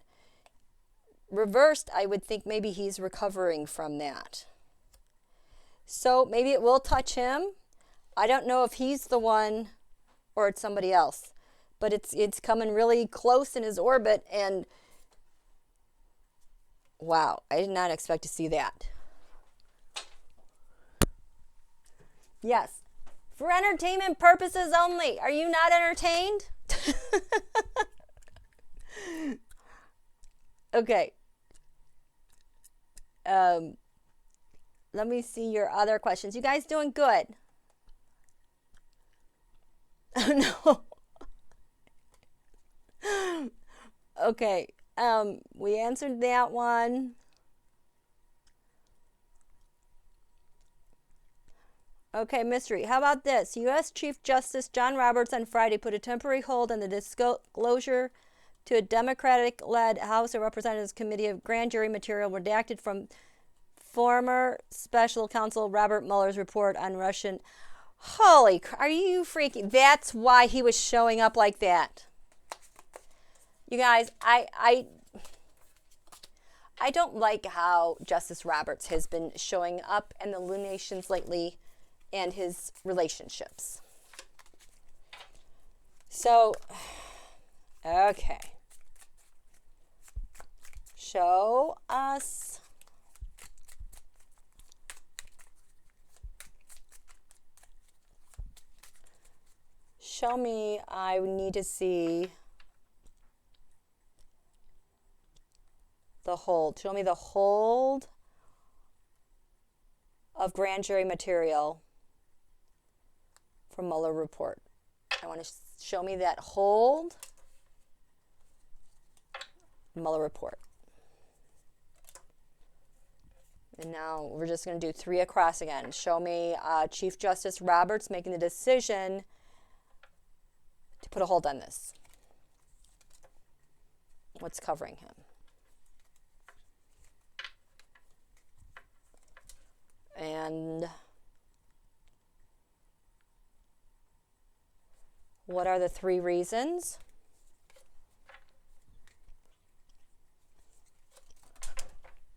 reversed, I would think maybe he's recovering from that. So maybe it will touch him. I don't know if he's the one or it's somebody else, but it's coming really close in his orbit, and wow, I did not expect to see that. Yes, for entertainment purposes only. Are you not entertained? Okay. Let me see your other questions. You guys doing good? No. Okay. We answered that one. Okay, mystery. How about this? U.S. Chief Justice John Roberts on Friday put a temporary hold on the disclosure to a Democratic-led House of Representatives Committee of grand jury material redacted from former special counsel Robert Mueller's report on Russian. Holy, are you freaking? That's why he was showing up like that. You guys, I don't like how Justice Roberts has been showing up in the Lunations lately and his relationships. So, okay. Show us. Show me, I need to see the hold. Show me the hold of grand jury material from Mueller report. I want to show me that hold Mueller report. And now we're just going to do 3 across again. Show me Chief Justice Roberts making the decision to put a hold on this. What's covering him? And what are the 3 reasons?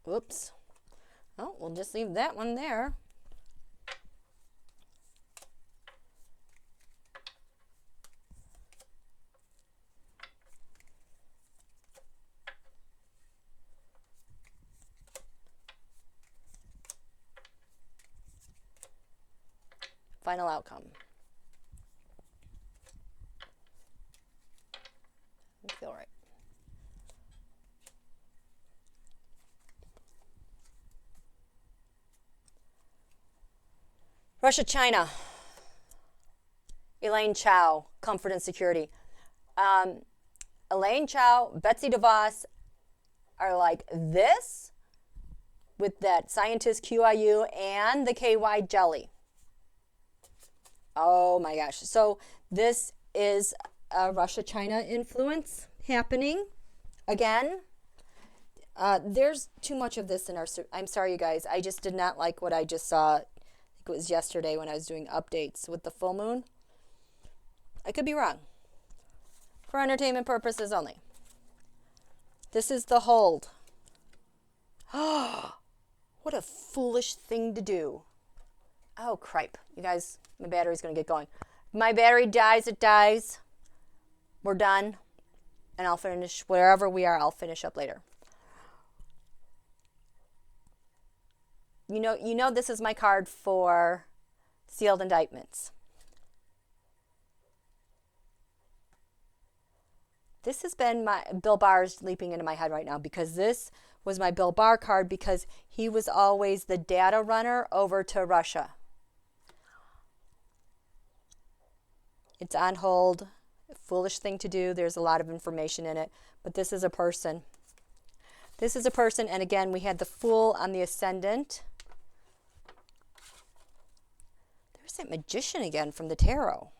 Oops. Oh, we'll just leave that one there. Final outcome. I feel right. Russia, China. Elaine Chao, Comfort and Security. Elaine Chao, Betsy DeVos are like this with that scientist QIU and the KY jelly. Oh my gosh. So this is a Russia-China influence happening again. There's too much of this in our... I'm sorry, you guys. I just did not like what I just saw. I think it was yesterday when I was doing updates with the full moon. I could be wrong. For entertainment purposes only. This is the hold. Oh, what a foolish thing to do. Oh, cripe. You guys, my battery's going to get going. If my battery dies, it dies. We're done. And I'll finish wherever we are. I'll finish up later. You know this is my card for sealed indictments. This has been my Bill Barr's leaping into my head right now, because this was my Bill Barr card, because he was always the data runner over to Russia. It's on hold. Foolish thing to do. There's a lot of information in it. But this is a person. This is a person. And again, we had the Fool on the ascendant. There's that Magician again from the tarot.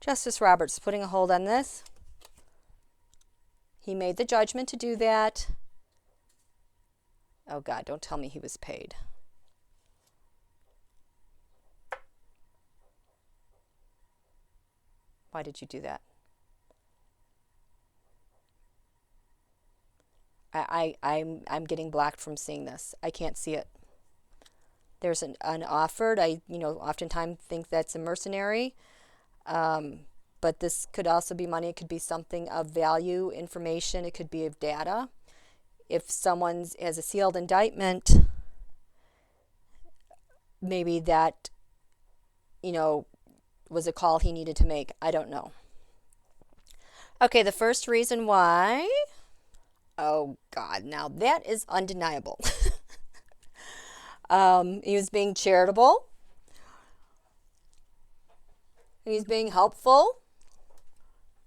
Justice Roberts putting a hold on this. He made the judgment to do that. Oh God, don't tell me he was paid. Why did you do that? I'm getting blocked from seeing this. I can't see it. There's an offered. Oftentimes think that's a mercenary. But this could also be money. It could be something of value, information. It could be of data. If someone has a sealed indictment, maybe that, was a call he needed to make. I don't know. Okay, the first reason why. Oh, God. Now, that is undeniable. He was being charitable. He's being helpful.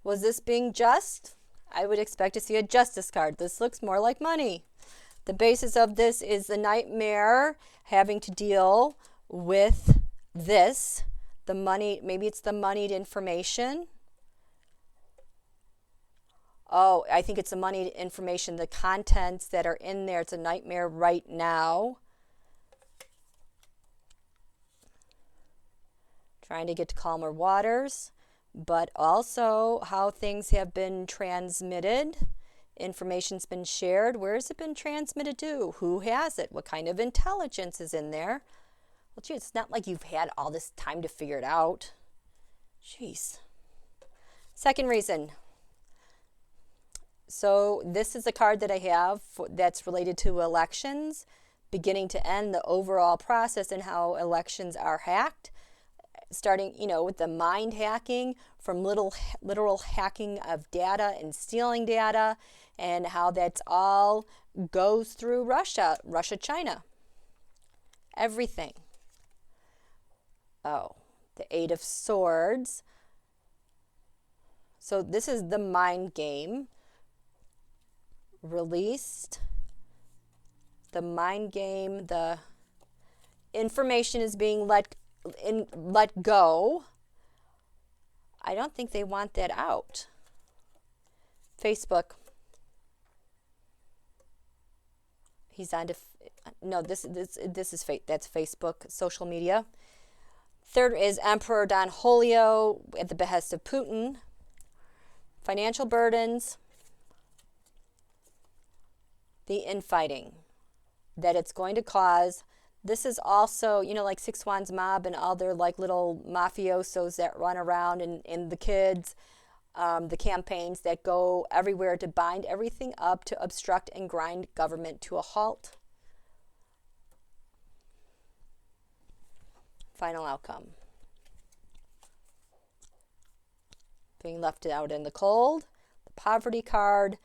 Was this being just? I would expect to see a justice card. This looks more like money. The basis of this is the nightmare having to deal with this. The money, maybe it's the moneyed information. Oh, I think it's the moneyed information, the contents that are in there. It's a nightmare right now. Trying to get to calmer waters, but also how things have been transmitted. Information's been shared. Where has it been transmitted to? Who has it? What kind of intelligence is in there? Well, gee, it's not like you've had all this time to figure it out. Jeez. Second reason. So this is a card that I have that's related to elections, beginning to end, the overall process and how elections are hacked. Starting, with the mind hacking, from literal hacking of data and stealing data, and how that's all goes through Russia, China. Everything. Oh, the Eight of Swords. So this is the mind game. Released. The mind game, the information is being let go. I don't think they want that out. Facebook. He's on to no. This is that's Facebook, social media. Third is Emperor Don Julio at the behest of Putin. Financial burdens. The infighting that it's going to cause. This is also, like Six Swans Mob and all their little mafiosos that run around and the kids, the campaigns that go everywhere to bind everything up to obstruct and grind government to a halt. Final outcome. Being left out in the cold. The poverty card.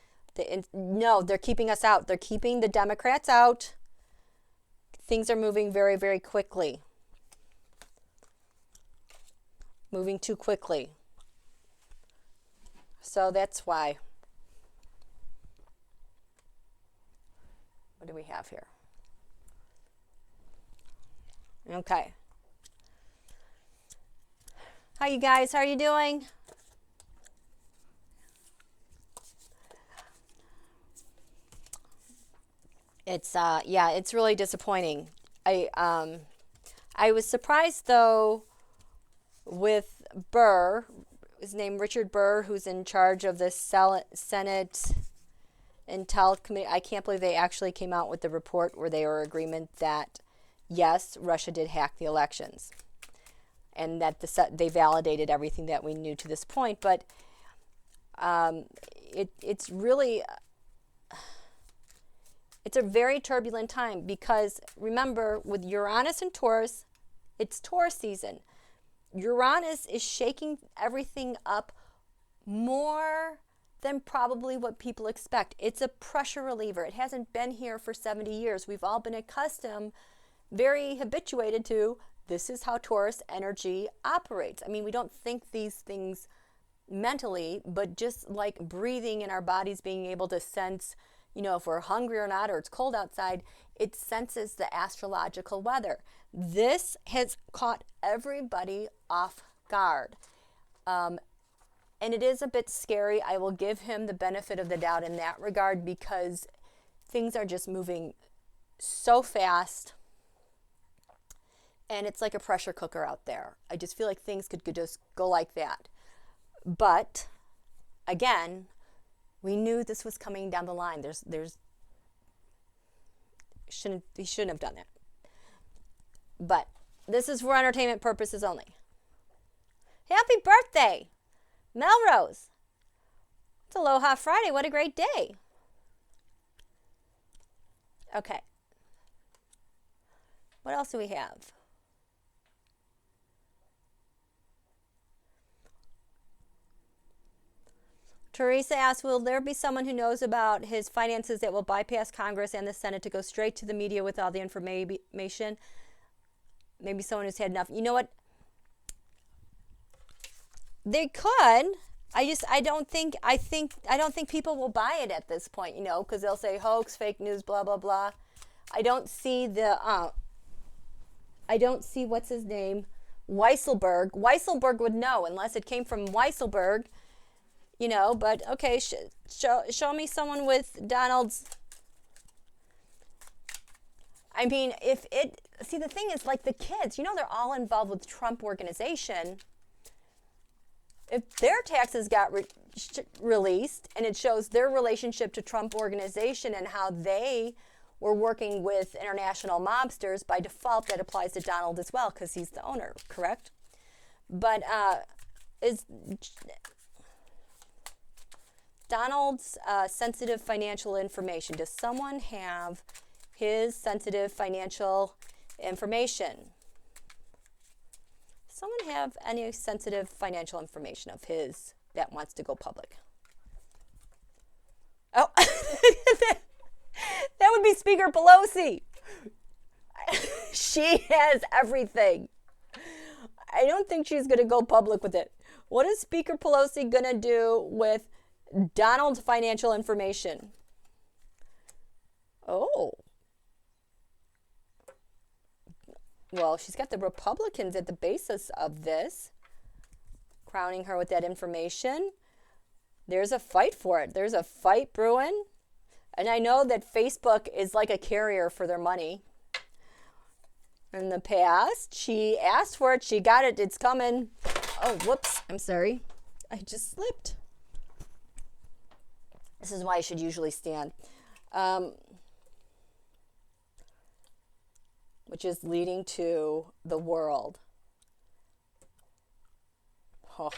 No, they're keeping us out. They're keeping the Democrats out. Things are moving very, very quickly. Moving too quickly. So that's why. What do we have here? Okay. Hi, you guys. How are you doing? It's it's really disappointing. I was surprised though with Burr, his name Richard Burr, who's in charge of the Senate Intel Committee. I can't believe they actually came out with the report where they were in agreement that yes, Russia did hack the elections, and that they validated everything that we knew to this point. But it's really. It's a very turbulent time because, remember, with Uranus and Taurus, it's Taurus season. Uranus is shaking everything up more than probably what people expect. It's a pressure reliever. It hasn't been here for 70 years. We've all been accustomed, very habituated to, this is how Taurus energy operates. I mean, we don't think these things mentally, but just like breathing in our bodies, being able to sense, if we're hungry or not, or it's cold outside, it senses the astrological weather. This has caught everybody off guard. And it is a bit scary. I will give him the benefit of the doubt in that regard because things are just moving so fast. And it's like a pressure cooker out there. I just feel like things could just go like that. But, again, we knew this was coming down the line. There's He shouldn't have done that. But this is for entertainment purposes only. Happy birthday, Melrose. It's Aloha Friday. What a great day. Okay. What else do we have? Teresa asks, will there be someone who knows about his finances that will bypass Congress and the Senate to go straight to the media with all the information? Maybe someone who's had enough. You know what? They could. I don't think people will buy it at this point, you know, because they'll say hoax, fake news, blah, blah, blah. I don't see what's his name, Weisselberg. Weisselberg would know unless it came from Weisselberg. You know, but okay, show me someone with Donald's. I mean, see, the thing is, like the kids, you know, they're all involved with Trump organization. If their taxes got released and it shows their relationship to Trump organization and how they were working with international mobsters, by default, that applies to Donald as well because he's the owner, correct? But is Donald's sensitive financial information. Does someone have his sensitive financial information? Does someone have any sensitive financial information of his that wants to go public? Oh, that would be Speaker Pelosi. She has everything. I don't think she's going to go public with it. What is Speaker Pelosi going to do with Donald's financial information? Oh. Well, she's got the Republicans at the basis of this, crowning her with that information. There's a fight for it. There's a fight brewing. And I know that Facebook is like a carrier for their money. In the past, she asked for it. She got it. It's coming. Oh, whoops. I'm sorry. I just slipped. This is why I should usually stand. Which is leading to the world. Oh,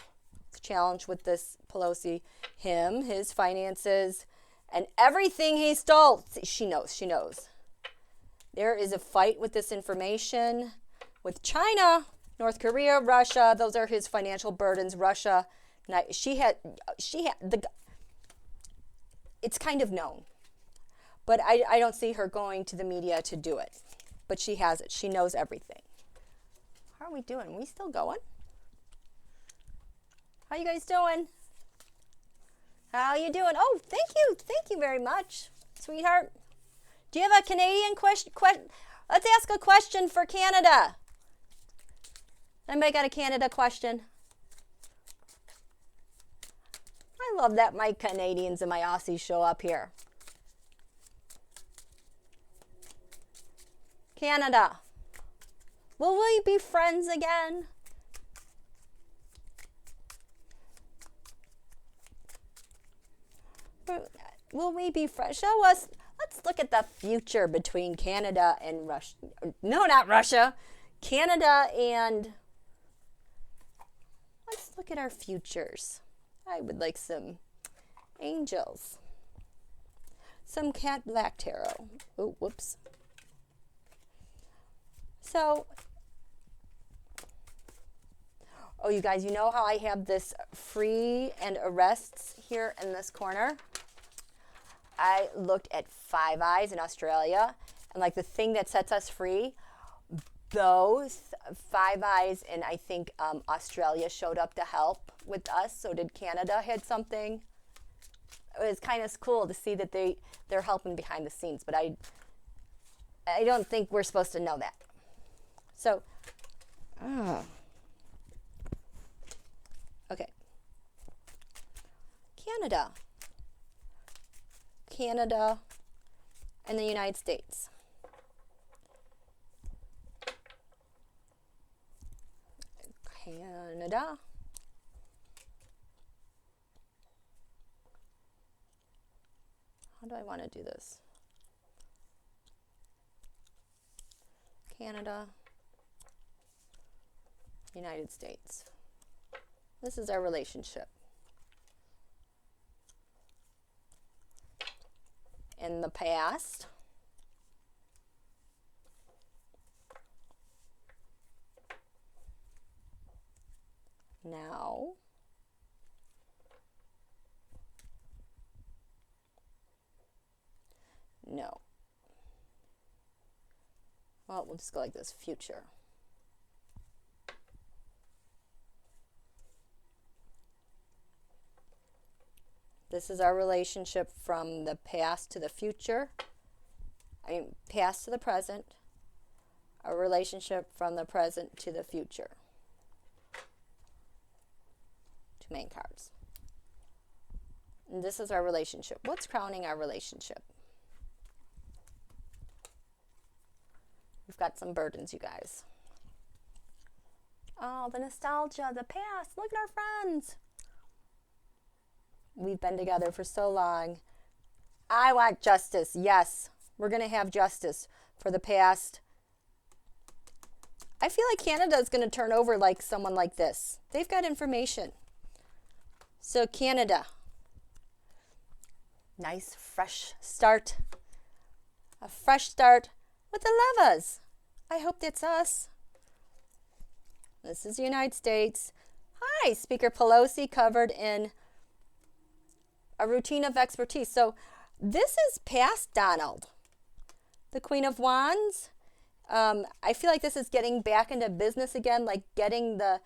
the challenge with this Pelosi, his finances, and everything he stole. She knows. There is a fight with this information with China, North Korea, Russia. Those are his financial burdens. Russia. It's kind of known. But I don't see her going to the media to do it. But she has it. She knows everything. How are we doing? Are we still going? How you guys doing? How you doing? Oh, thank you. Thank you very much, sweetheart. Do you have a Canadian question? Let's ask a question for Canada. Anybody got a Canada question? I love that my Canadians and my Aussies show up here. Canada, will we be friends again? Will we be friends? Show us. Let's look at the future between Canada and Russia. No, not Russia. Canada and... Let's look at our futures. I would like some angels. Some cat black tarot. Oh, whoops. So, oh, you guys, you know how I have this free and arrests here in this corner? I looked at Five Eyes in Australia, and like the thing that sets us free, those Five Eyes in, I think, Australia showed up to help with us. So did Canada had something. It was kind of cool to see that they're helping behind the scenes, but I don't think we're supposed to know that. So, okay. Canada, and the United States. Canada. How do I want to do this? Canada, United States. This is our relationship. In the past, now, no. Well, we'll just go like this, future. This is our relationship from the past to the future. Past to the present. Our relationship from the present to the future. Two main cards. And this is our relationship. What's crowning our relationship? We've got some burdens, you guys. Oh, the nostalgia, the past. Look at our friends. We've been together for so long. I want justice. Yes, we're going to have justice for the past. I feel like Canada is going to turn over like someone like this. They've got information. So Canada. Nice fresh start. A fresh start with the Levas. I hope that's us. This is the United States. Hi, Speaker Pelosi, covered in a routine of expertise. So this is past Donald. The Queen of Wands. I feel like this is getting back into business again, like getting the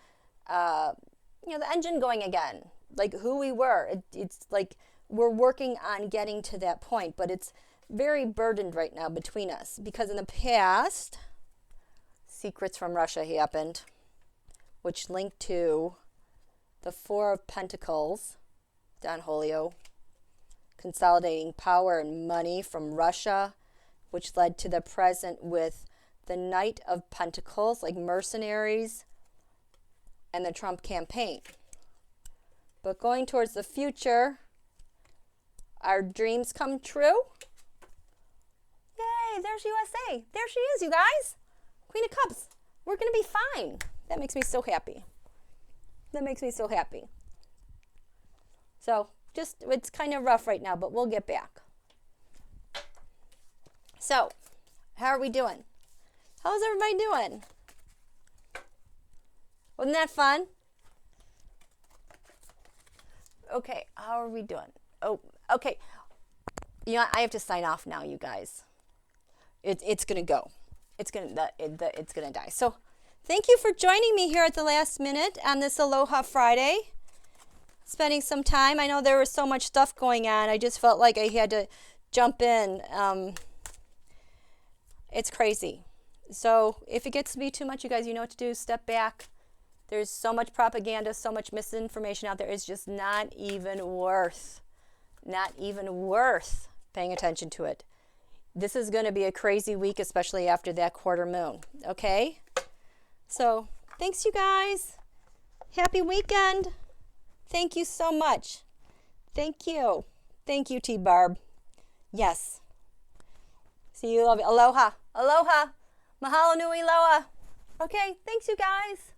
engine going again, like who we were. It's like we're working on getting to that point, but it's very burdened right now between us because in the past, secrets from Russia happened, which linked to the Four of Pentacles, Don Julio, consolidating power and money from Russia, which led to the present with the Knight of Pentacles, like mercenaries, and the Trump campaign. But going towards the future, our dreams come true. Yay, there's USA. There she is, you guys. Queen of Cups. We're going to be fine. That makes me so happy. That makes me so happy. So, it's kind of rough right now, but we'll get back. So, how are we doing? How's everybody doing? Wasn't that fun? Okay, how are we doing? Oh, okay. I have to sign off now, you guys. It's gonna go. It's gonna die. So, thank you for joining me here at the last minute on this Aloha Friday. Spending some time. I know there was so much stuff going on. I just felt like I had to jump in. It's crazy. So if it gets to be too much, you guys, you know what to do. Step back. There's so much propaganda, so much misinformation out there. It's just not even worth paying attention to it. This is going to be a crazy week, especially after that quarter moon. Okay? So thanks, you guys. Happy weekend. Thank you so much. Thank you. Thank you, T-Barb. Yes. See you. Love you. Aloha. Aloha. Mahalo nui loa. Okay. Thanks, you guys.